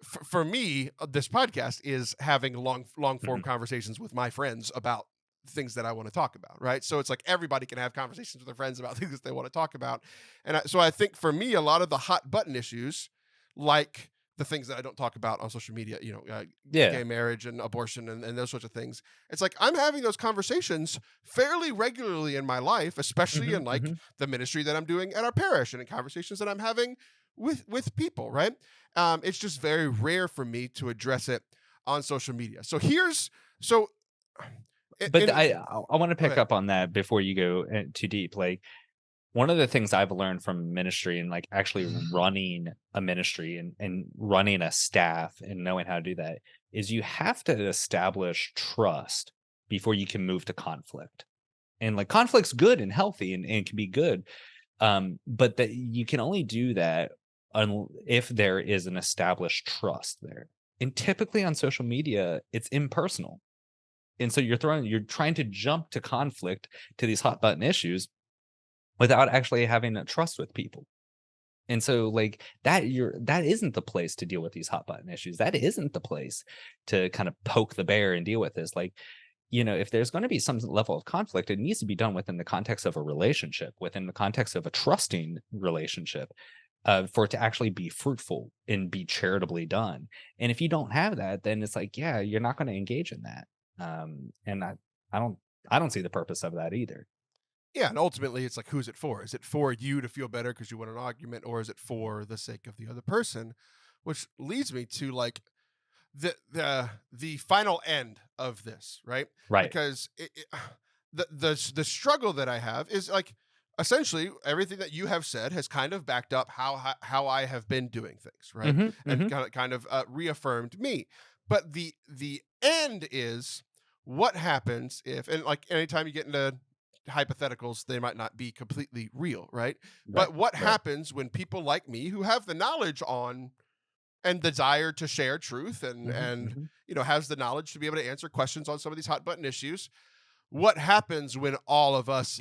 for me, this podcast is having long form Mhm. conversations with my friends about things that I want to talk about, right? So it's like everybody can have conversations with their friends about things that they want to talk about. And so I think for me, a lot of the hot button issues, like the things that I don't talk about on social media, Yeah. gay marriage and abortion and those sorts of things, it's like I'm having those conversations fairly regularly in my life, especially in Mhm. like Mhm. the ministry that I'm doing at our parish and in conversations that I'm having with people, right? It's just very rare for me to address it on social media. So here's so But and I want to go pick ahead. up on that before you go too deep. Like, one of the things I've learned from ministry and like actually running a ministry and running a staff and knowing how to do that is you have to establish trust before you can move to conflict. And like, conflict's good and healthy and can be good. But that you can only do that if there is an established trust there. And typically on social media, it's impersonal. And so you're trying to jump to conflict, to these hot button issues, without actually having a trust with people. And so like that isn't the place to deal with these hot button issues. That isn't the place to kind of poke the bear and deal with this. Like, if there's going to be some level of conflict, it needs to be done within the context of a relationship, within the context of a trusting relationship, for it to actually be fruitful and be charitably done. And if you don't have that, then it's like, yeah, you're not going to engage in that. And I don't, I don't see the purpose of that either. Yeah, and ultimately it's like, who's it for? Is it for you to feel better because you want an argument, or is it for the sake of the other person? Which leads me to like the final end of this, right? Right. Because the struggle that I have is like, essentially everything that you have said has kind of backed up how I have been doing things, right? Hmm. And Hmm. kind of reaffirmed me. But the end is, what happens if, and like anytime you get into hypotheticals, they might not be completely real, right? Right. But what Right. happens when people like me, who have the knowledge on and desire to share truth Hmm. and Hmm. has the knowledge to be able to answer questions on some of these hot button issues, what happens when all of us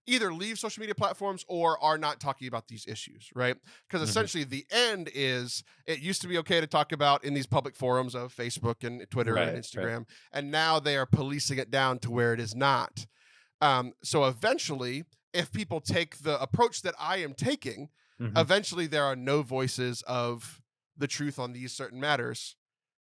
either leave social media platforms or are not talking about these issues, right? Because Hmm. essentially the end is, it used to be okay to talk about in these public forums of Facebook and Twitter and Right. Right. Instagram, and now they are policing it down to where it is not. So eventually, if people take the approach that I am taking, Hmm. eventually there are no voices of the truth on these certain matters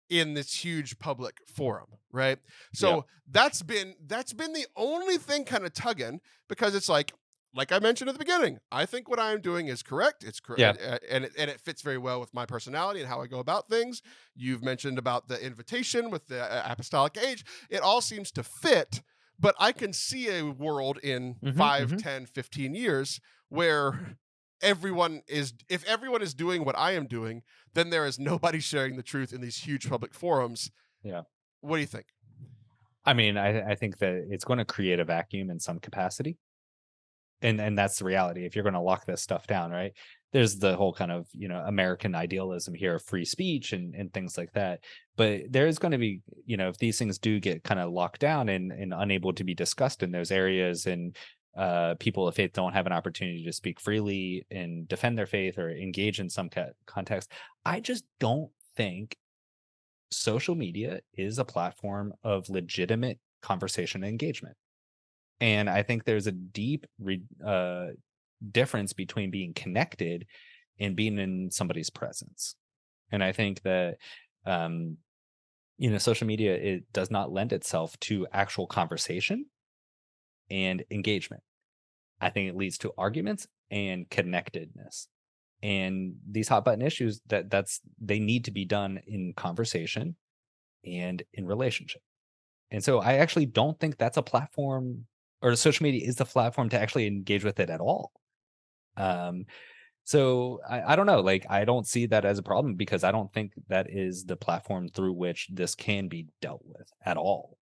in this huge public forum, right? Yep. So that's been the only thing kind of tugging, because it's like I mentioned at the beginning, I think what I am doing is correct. It's Yeah. and it fits very well with my personality and how I go about things. You've mentioned about the invitation with the apostolic age. It all seems to fit, but I can see a world in Hmm. 5, Hmm. 10, 15 years where if everyone is doing what I am doing, then there is nobody sharing the truth in these huge public forums. Yeah. What do you think? I mean, I think that it's going to create a vacuum in some capacity. And that's the reality. If you're going to lock this stuff down, right? There's the whole kind of, American idealism here of free speech and things like that. But there's going to be, if these things do get kind of locked down and unable to be discussed in those areas, and people of faith don't have an opportunity to speak freely and defend their faith or engage in some context, I just don't think social media is a platform of legitimate conversation and engagement. And I think there's a deep difference between being connected and being in somebody's presence. And I think that, um, social media, it does not lend itself to actual conversation and engagement. I think it leads to arguments and connectedness. And these hot button issues, they need to be done in conversation and in relationship. And so I actually don't think that's a platform, or social media is the platform to actually engage with it at all. Um, So I don't know, like, I don't see that as a problem because I don't think that is the platform through which this can be dealt with at all.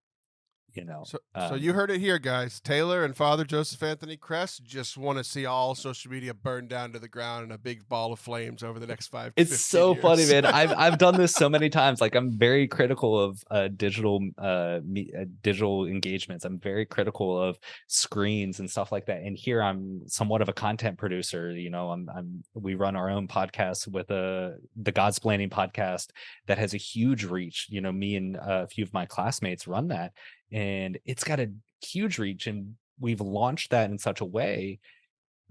So you heard it here, guys. Taylor and Father Joseph Anthony Kress just want to see all social media burn down to the ground in a big ball of flames over the next 5 to It's 15 so years. funny, man. I've done this so many times. Like, I'm very critical of digital engagements. I'm very critical of screens and stuff like that. And here I'm somewhat of a content producer. We run our own podcast with the Godsplaining podcast that has a huge reach. Me and a few of my classmates run that, and it's got a huge reach. And we've launched that in such a way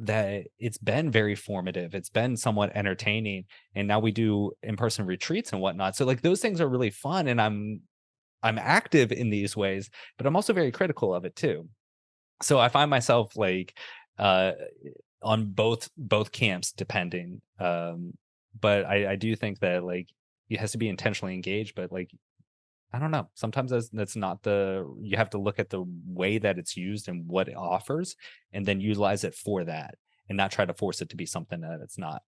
that it's been very formative. It's been somewhat entertaining. And now we do in-person retreats and whatnot. So like those things are really fun. And I'm active in these ways, but I'm also very critical of it too. So I find myself like on both camps depending. But I do think that like it has to be intentionally engaged, but like I don't know. Sometimes that's not you have to look at the way that it's used and what it offers and then utilize it for that and not try to force it to be something that it's not.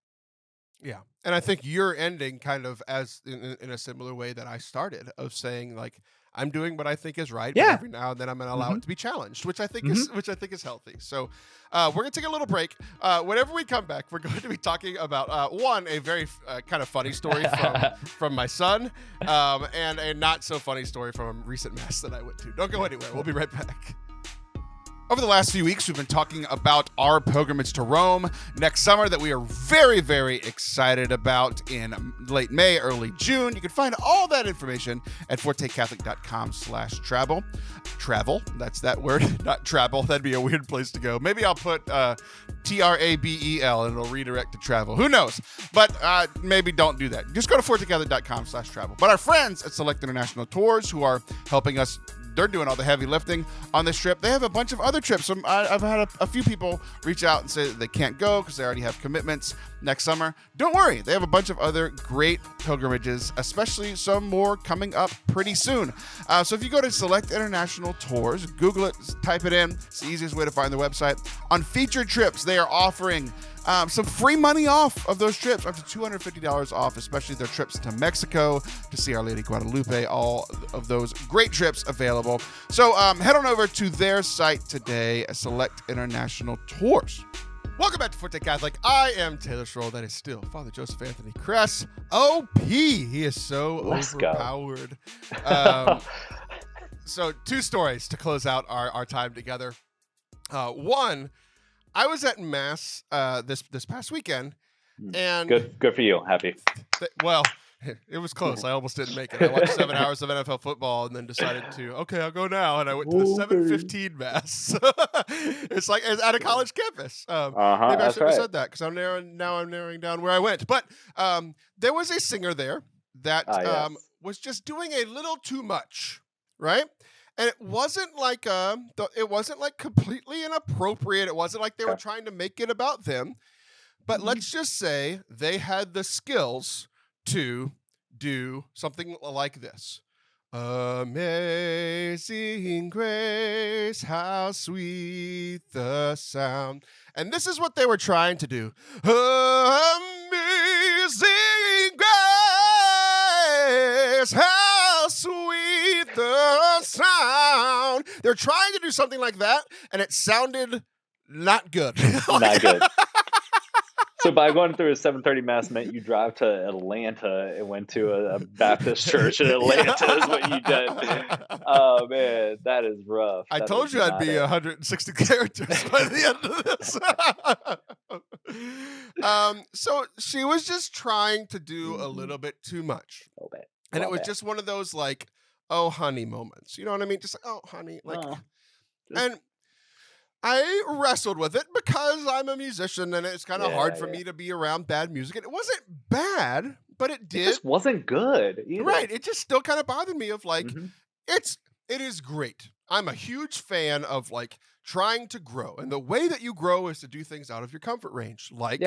Yeah. And I think you're ending kind of as in a similar way that I started, of saying like, I'm doing what I think is right, but every now and then I'm going to allow it to be challenged, which I think is healthy. So we're going to take a little break. Whenever we come back, we're going to be talking about a very kind of funny story from my son, and a not so funny story from a recent mass that I went to. Don't go anywhere. We'll be right back. Over the last few weeks, we've been talking about our pilgrimage to Rome next summer that we are very, very excited about in late May, early June. You can find all that information at fortecatholic.com/travel. Travel, that's that word, not travel. That'd be a weird place to go. Maybe I'll put TRABEL and it'll redirect to travel. Who knows? But maybe don't do that. Just go to fortecatholic.com/travel. But our friends at Select International Tours, who are helping us, they're doing all the heavy lifting on this trip. They have a bunch of other trips. I've had a few people reach out and say that they can't go because they already have commitments next summer. Don't worry. They have a bunch of other great pilgrimages, especially some more coming up pretty soon. So if you go to Select International Tours, Google it, type it in. It's the easiest way to find their website. On featured trips, they are offering some free money off of those trips, up to $250 off, especially their trips to Mexico, to see Our Lady Guadalupe, all of those great trips available. So head on over to their site today, Select International Tours. Welcome back to Forte Catholic. I am Taylor Schroll. That is still Father Joseph Anthony Kress O.P. He is so overpowered. So 2 stories to close out our time together. One, I was at Mass this past weekend, and good for you. Happy. Well, it was close. I almost didn't make it. I watched 7 hours of NFL football and then decided I'll go now. And I went to the 7:15 Mass. It's like it's at a college campus. Maybe I should have said that because I'm narrowing down where I went. But there was a singer there that was just doing a little too much, right? And it wasn't like completely inappropriate. It wasn't like they were trying to make it about them. But let's just say they had the skills to do something like this. Amazing grace, how sweet the sound. And this is what they were trying to do. Amazing grace, how sweet the sound. They're trying to do something like that, and it sounded not good. Not good. So by going through a 7:30 Mass meant you drive to Atlanta and went to a Baptist church in Atlanta is what you did. Oh, man, that is rough. I told you I'd be 160 characters by the end of this. So she was just trying to do a little bit too much. A little bit. And it was just one of those like, oh, honey moments. You know what I mean? Just like, oh, honey. Like, and I wrestled with it because I'm a musician and it's kind of hard for me to be around bad music. And it wasn't bad, but it did. It just wasn't good either. Right. It just still kind of bothered me of like, it is great. I'm a huge fan of like trying to grow. And the way that you grow is to do things out of your comfort range. Like,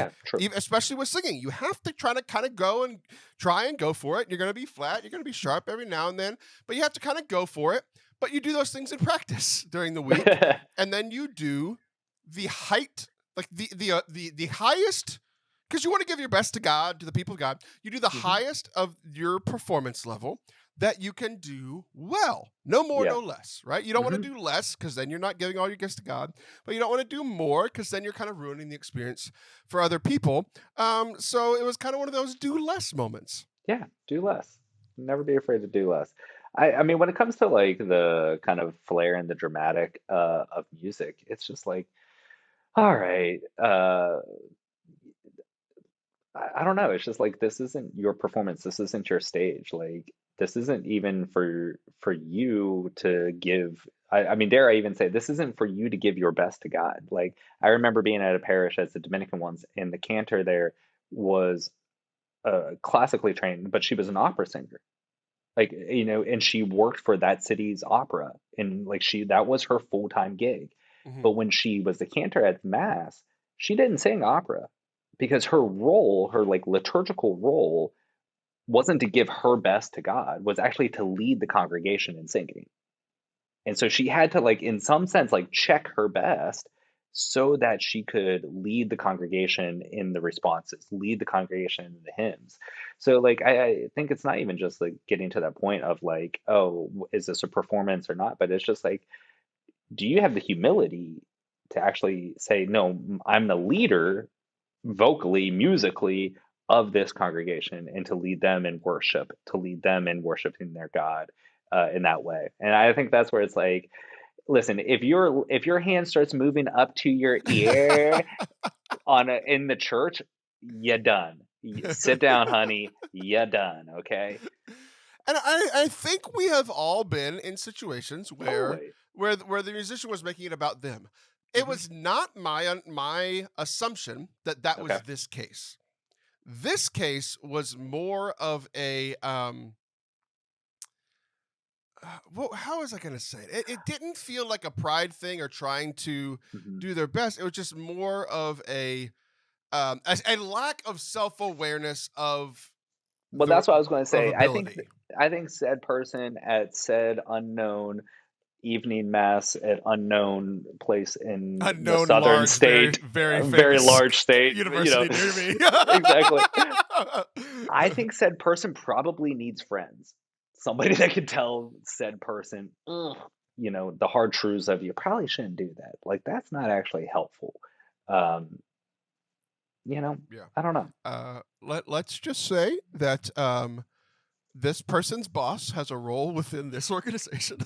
especially with singing, you have to try to kind of go and try and go for it. You're going to be flat. You're going to be sharp every now and then, but you have to kind of go for it. But you do those things in practice during the week, and then you do the height, like the highest because you want to give your best to God, to the people of God. You do the Mhm. highest of your performance level that you can do well. No more, Yeah. no less, right? You don't want Mhm. to do less because then you're not giving all your gifts to God, but you don't want to do more because then you're kind of ruining the experience for other people. So it was kind of one of those do less moments. Yeah, do less. Never be afraid to do less. I mean, when it comes to like the kind of flair and the dramatic of music, it's just like, all right, I don't know. It's just like this isn't your performance. This isn't your stage. Like this isn't even for you to give. I mean, dare I even say this isn't for you to give your best to God. Like I remember being at a parish as the Dominican ones, and the cantor there was classically trained, but she was an opera singer. Like, and she worked for that city's opera, and like that was her full-time gig. Mhm. But when she was the cantor at mass, she didn't sing opera because her role, her like liturgical role, wasn't to give her best to God, was actually to lead the congregation in singing. And so she had to, like, in some sense, like check her best so that she could lead the congregation in the responses, lead the congregation in the hymns. So like I think it's not even just like getting to that point of like, oh, is this a performance or not? But it's just like, do you have the humility to actually say, no, I'm the leader vocally, musically of this congregation, and to lead them in worship, to lead them in worshiping their God in that way. And I think that's where it's like, listen, if your hand starts moving up to your ear in the church, you're done. Sit down, honey. You're done. Okay. And I think we have all been in situations where Totally. where the musician was making it about them. It Hmm. was not my assumption that Okay. was this case. This case was more of a well, how was I going to say it? It didn't feel like a pride thing or trying to Hmm. do their best. It was just more of a lack of self awareness of Well, the that's what I was going to of say. ability. I think said person at said unknown evening mass at unknown place in the Unknown, southern large, state, very a very famous large state, university near me. exactly. I think said person probably needs friends. Somebody that can tell said person, ugh, the hard truths of you probably shouldn't do that. Like that's not actually helpful. Um, Yeah. I don't know. Let's just say that this person's boss has a role within this organization,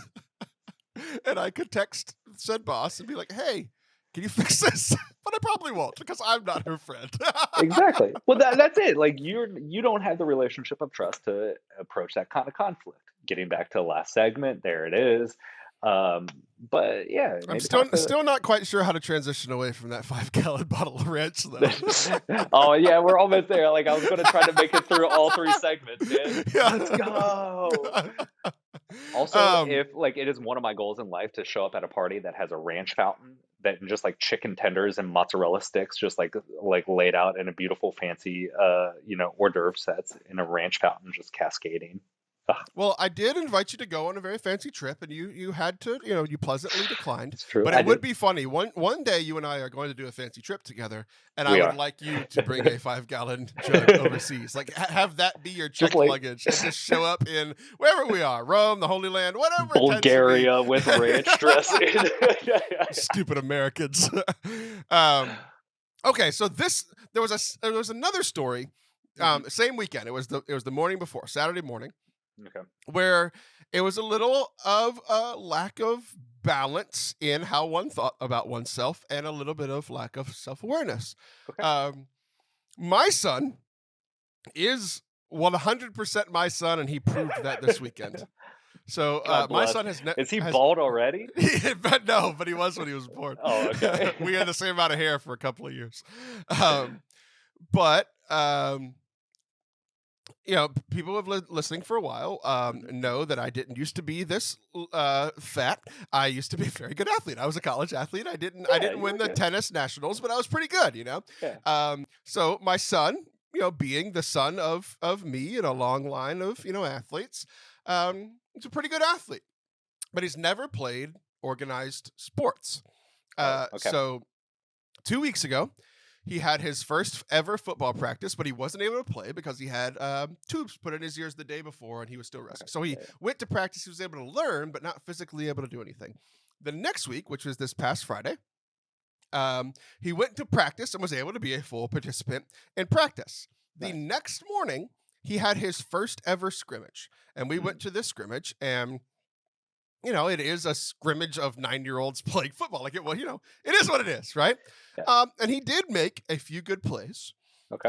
and I could text said boss and be like, "Hey, can you fix this?" But I probably won't because I'm not her friend. Exactly. Well, that's it. Like you don't have the relationship of trust to approach that kind of conflict. Getting back to the last segment, there it is. But yeah, I'm maybe talk to. still not quite sure how to transition away from that 5 gallon bottle of ranch though. Oh yeah, we're almost there. Like I was going to try to make it through all three segments, man. Yeah. Let's go. Also, if like it is one of my goals in life to show up at a party that has a ranch fountain that just like chicken tenders and mozzarella sticks just like laid out in a beautiful fancy hors d'oeuvre sets in a ranch fountain just cascading. Ugh, Well, I did invite you to go on a very fancy trip, and you had to, you pleasantly declined. it's true. But I it would did. be funny. One day, you and I are going to do a fancy trip together, and I We would are. like you to bring a 5 gallon jug overseas. Like have that be your Just checked like luggage, and just show up in wherever we are, Rome, the Holy Land, whatever it tends to be. Bulgaria with ranch dressing. Stupid Americans. Okay, so there was another story. Mhm. Same weekend. It was the morning before, Saturday morning, Okay. where it was a little of a lack of balance in how one thought about oneself and a little bit of lack of self-awareness. Okay. My son is 100% my son, and he proved that this weekend. So God my bless. son has Is he bald already? but he was when he was born. Oh, okay. We had the same amount of hair for a couple of years. But people who have listening for a while know that I didn't used to be this fat. I used to be a very good athlete. I was a college athlete. I didn't You win were the good. tennis nationals, but I was pretty good. Yeah. So my son, being the son of me in a long line of athletes, he's a pretty good athlete, but he's never played organized sports. Oh, okay. So 2 weeks ago, he had his first ever football practice, but he wasn't able to play because he had tubes put in his ears the day before and he was still resting. So he went to practice. He was able to learn, but not physically able to do anything. The next week, which was this past Friday, he went to practice and was able to be a full participant in practice. The next morning, he had his first ever scrimmage. And we went to this scrimmage, and it is a scrimmage of 9-year-olds playing football. Like, it is what it is, right? Yeah. And he did make a few good plays. Okay.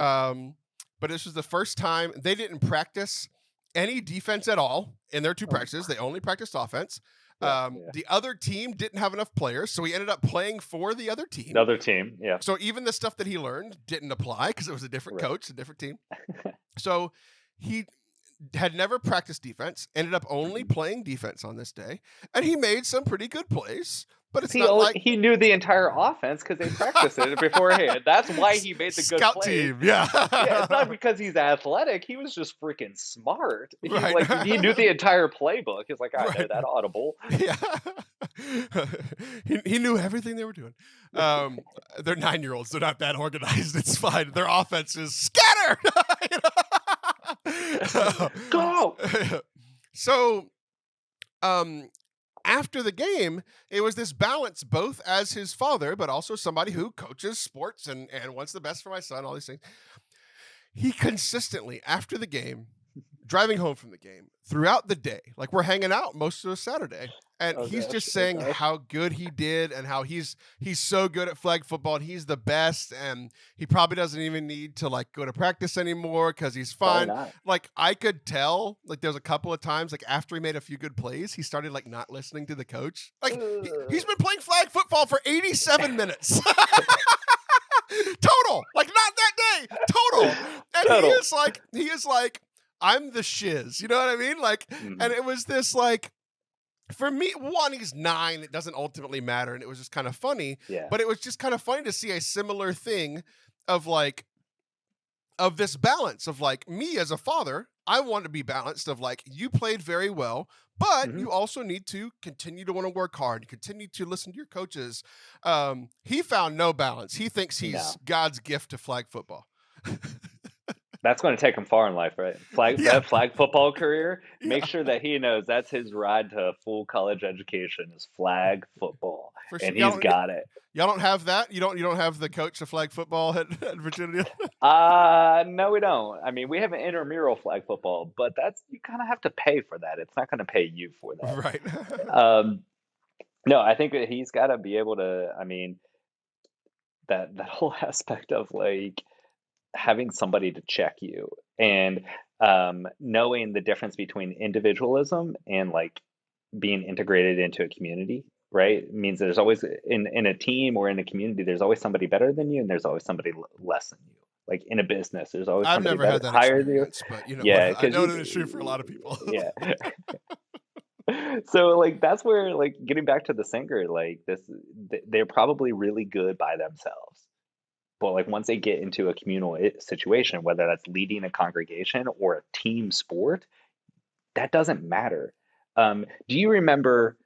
But this was the first time they didn't practice any defense at all in their two practices. They only practiced offense. The other team didn't have enough players, so he ended up playing for the other team. The other team, yeah. So even the stuff that he learned didn't apply because it was a different coach, a different team. So he had never practiced defense, ended up only playing defense on this day, and he made some pretty good plays. But it's not like he knew the entire offense because they practiced it beforehand. That's why he made the good scout plays. team. Yeah, it's not because he's athletic. He was just freaking smart. Right. He knew the entire playbook. He's like, I know that audible. Yeah, he knew everything they were doing. They're 9-year-olds. They're not that organized. It's fine. Their offense is scattered. Go. So, after the game, it was this balance, both as his father, but also somebody who coaches sports and wants the best for my son, all these things. He consistently, after the game, driving home from the game, throughout the day, like we're hanging out most of Saturday, and he's just saying how good he did and how he's so good at flag football and he's the best, and he probably doesn't even need to like go to practice anymore because he's fine. Like I could tell, like there's a couple of times like after he made a few good plays, he started like not listening to the coach. Like he's been playing flag football for 87 minutes. Total, like not that day, total. And he is like, I'm the shiz. You know what I mean? Like, and it was this like, for me, one, he's 9. It doesn't ultimately matter. And it was just kind of funny. Yeah. But it was just kind of funny to see a similar thing of like, of this balance of like me as a father, I want to be balanced of like, you played very well, but you also need to continue to want to work hard, continue to listen to your coaches. He found no balance. He thinks he's God's gift to flag football. That's going to take him far in life, right? That flag football career. Make sure that he knows that's his ride to a full college education is flag football, and he's got it. Y'all don't have that. You don't have the coach of flag football at Virginia. No, we don't. I mean, we have an intramural flag football, but you kind of have to pay for that. It's not going to pay you for that, right? No, I think that he's got to be able to. I mean, that whole aspect of like having somebody to check you and knowing the difference between individualism and like being integrated into a community, right? It means there's always in a team or in a community, there's always somebody better than you and the's always somebody less than you. Like in a business, there's always somebody I've never had that higher than you. But I I know that it's true for a lot of people. Yeah. So like that's where like getting back to the singer, like they're probably really good by themselves. But like once they get into a communal situation, whether that's leading a congregation or a team sport, that doesn't matter. Do you remember?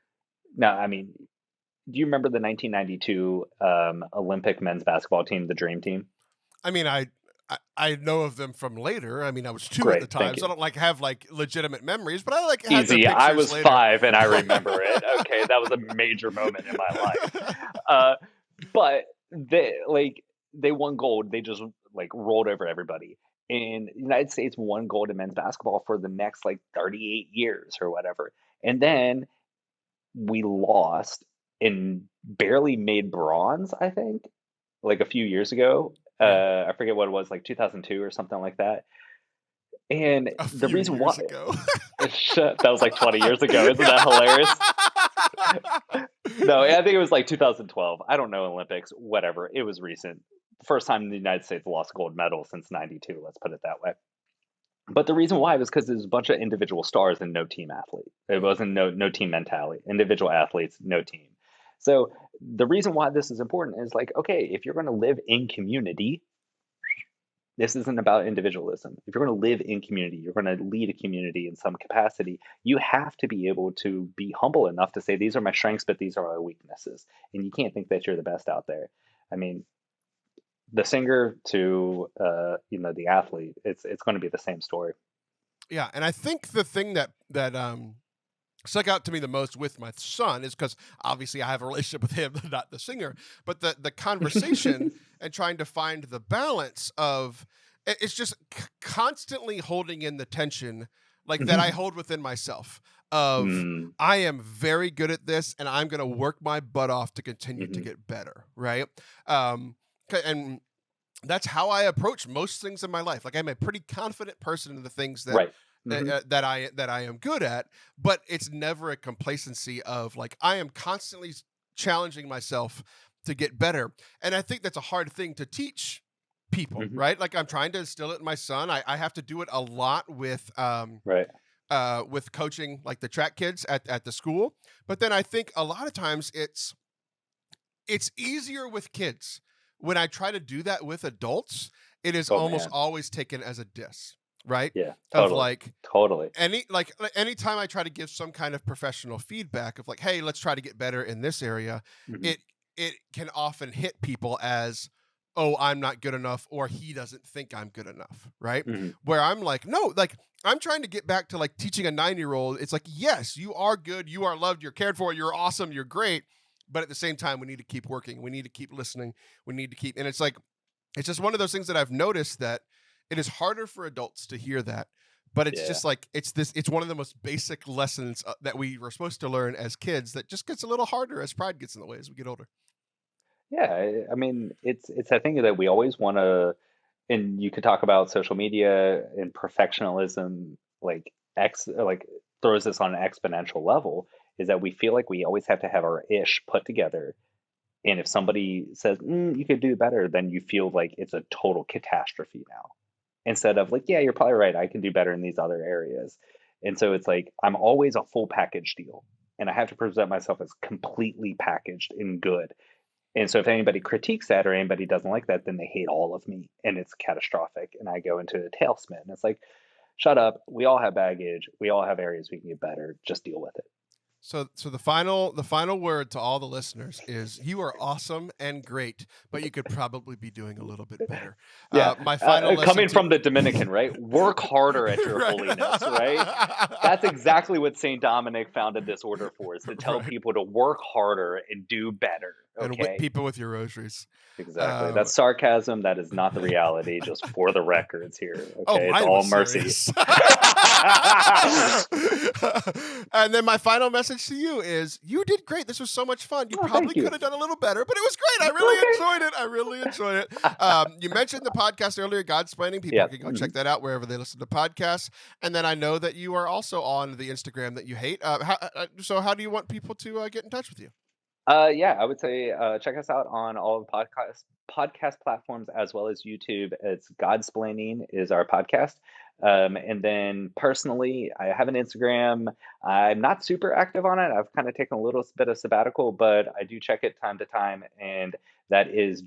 No, I mean, do you remember the 1992 Olympic men's basketball team, the Dream Team? I mean, I know of them from later. I mean, I was 2 at the time, so I don't like have like legitimate memories. But I like had easy. Their I was later. 5 and I remember it. Okay, that was a major moment in my life. But they won gold. They just like rolled over everybody. And the United States won gold in men's basketball for the next like 38 years or whatever. And then we lost and barely made bronze, I think, like a few years ago. I forget what it was, like 2002 or something like that. And the reason why that was like 20 years ago. Isn't that hilarious? No, I think it was like 2012. I don't know Olympics, whatever. It was recent. First time the United States lost a gold medal since 92. Let's put it that way. But the reason why was because there's a bunch of individual stars and no team athlete. It wasn't no team mentality. Individual athletes, no team. So the reason why this is important is like, okay, if you're going to live in community, this isn't about individualism. If you're going to live in community, you're going to lead a community in some capacity, you have to be able to be humble enough to say, these are my strengths, but these are my weaknesses. And you can't think that you're the best out there. I mean, the singer to the athlete, it's going to be the same story. Yeah, and I think the thing that stuck out to me the most with my son is because obviously I have a relationship with him, not the singer, but the conversation and trying to find the balance of it's just constantly holding in the tension like that I hold within myself of I am very good at this and I'm going to work my butt off to continue to get better, right? And that's how I approach most things in my life. Like I'm a pretty confident person in the things that that I am good at, but it's never a complacency of like I am constantly challenging myself to get better. And I think that's a hard thing to teach people, right? Like I'm trying to instill it in my son. I have to do it a lot with coaching like the track kids at the school. But then I think a lot of times it's easier with kids. When I try to do that with adults, it is almost always taken as a diss, right? Yeah, totally. Totally. Anytime I try to give some kind of professional feedback of like, hey, let's try to get better in this area, it can often hit people as, oh, I'm not good enough, or he doesn't think I'm good enough, right? Where I'm like, no, like I'm trying to get back to like teaching a 9-year-old. It's like, yes, you are good, you are loved, you're cared for, you're awesome, you're great. But at the same time, we need to keep working. We need to keep listening. We need to keep, and it's like, it's just one of those things that I've noticed that it is harder for adults to hear that, but it's just like, it's one of the most basic lessons that we were supposed to learn as kids that just gets a little harder as pride gets in the way as we get older. Yeah. I mean, it's a thing that we always want to, and you could talk about social media and perfectionism, like throws this on an exponential level. Is that we feel like we always have to have our ish put together. And if somebody says, you could do better, then you feel like it's a total catastrophe now. Instead of like, yeah, you're probably right, I can do better in these other areas. And so it's like, I'm always a full package deal. And I have to present myself as completely packaged and good. And so if anybody critiques that or anybody doesn't like that, then they hate all of me. And it's catastrophic. And I go into a tailspin. And it's like, shut up. We all have baggage. We all have areas we can get better. Just deal with it. So the final word to all the listeners is you are awesome and great, but you could probably be doing a little bit better. Yeah. My final coming from the Dominican, right? Work harder at your holiness, right? That's exactly what St. Dominic founded this order for, is to tell people to work harder and do better. Okay? And whip people with your rosaries. Exactly. That's sarcasm. That is not the reality, just for the records here. Okay, it's all mercy. And then my final message to you is you did great. This was so much fun. You probably could have done a little better, but it was great. I really enjoyed it. You mentioned the podcast earlier, Godsplaining. People can go check that out wherever they listen to podcasts. And then I know that you are also on the Instagram that you hate. So how do you want people to get in touch with you? I would say check us out on all of the podcast platforms as well as YouTube. It's Godsplaining is our podcast. And then personally, I have an Instagram. I'm not super active on it. I've kind of taken a little bit of sabbatical, but I do check it time to time. And that is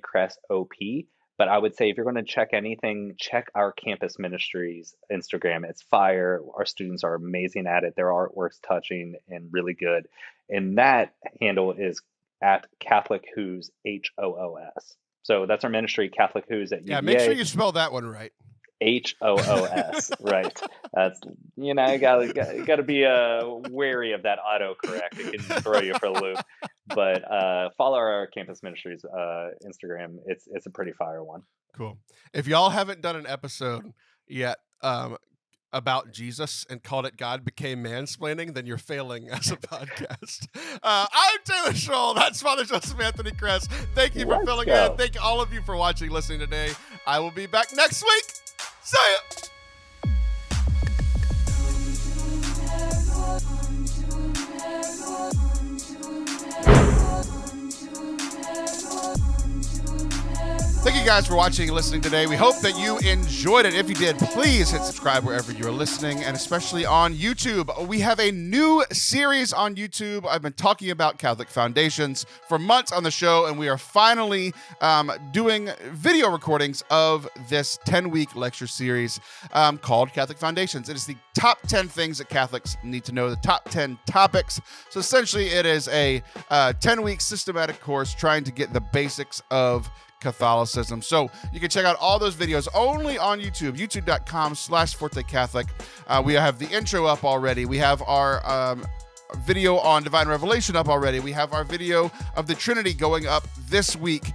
Kress O.P. But I would say if you're going to check anything, check our campus ministries Instagram. It's fire. Our students are amazing at it. Their artwork's touching and really good. And that handle is at Catholic Who's, HOOS. So that's our ministry, Catholic Who's at UVA. Yeah, make sure you spell that one right. HOOS, right? That's you gotta be wary of that autocorrect. It can throw you for a loop. But follow our campus ministries Instagram. It's a pretty fire one. Cool. If y'all haven't done an episode yet about Jesus and called it God Became Mansplaining, then you're failing as a podcast. I'm Taylor Scholl. That's Father Joseph Anthony Kress. Thank you for filling in. Thank all of you for watching, listening today. I will be back next week. See ya. Thank you guys for watching and listening today. We hope that you enjoyed it. If you did, please hit subscribe wherever you're listening, and especially on YouTube. We have a new series on YouTube. I've been talking about Catholic foundations for months on the show, and we are finally doing video recordings of this 10-week lecture series called Catholic Foundations. It is the top 10 things that Catholics need to know, the top 10 topics. So essentially, it is a 10-week systematic course trying to get the basics of Catholicism. So you can check out all those videos only on YouTube, youtube.com/Forte Catholic. We have the intro up already. We have our video on divine revelation up already. We have our video of the Trinity going up this week.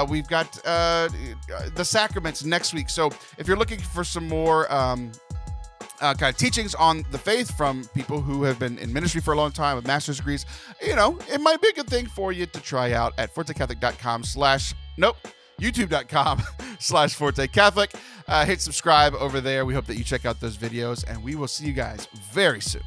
We've got the sacraments next week. So if you're looking for some more kind of teachings on the faith from people who have been in ministry for a long time with master's degrees, it might be a good thing for you to try out at youtube.com/Forte Catholic. Hit subscribe over there. We hope that you check out those videos, and we will see you guys very soon.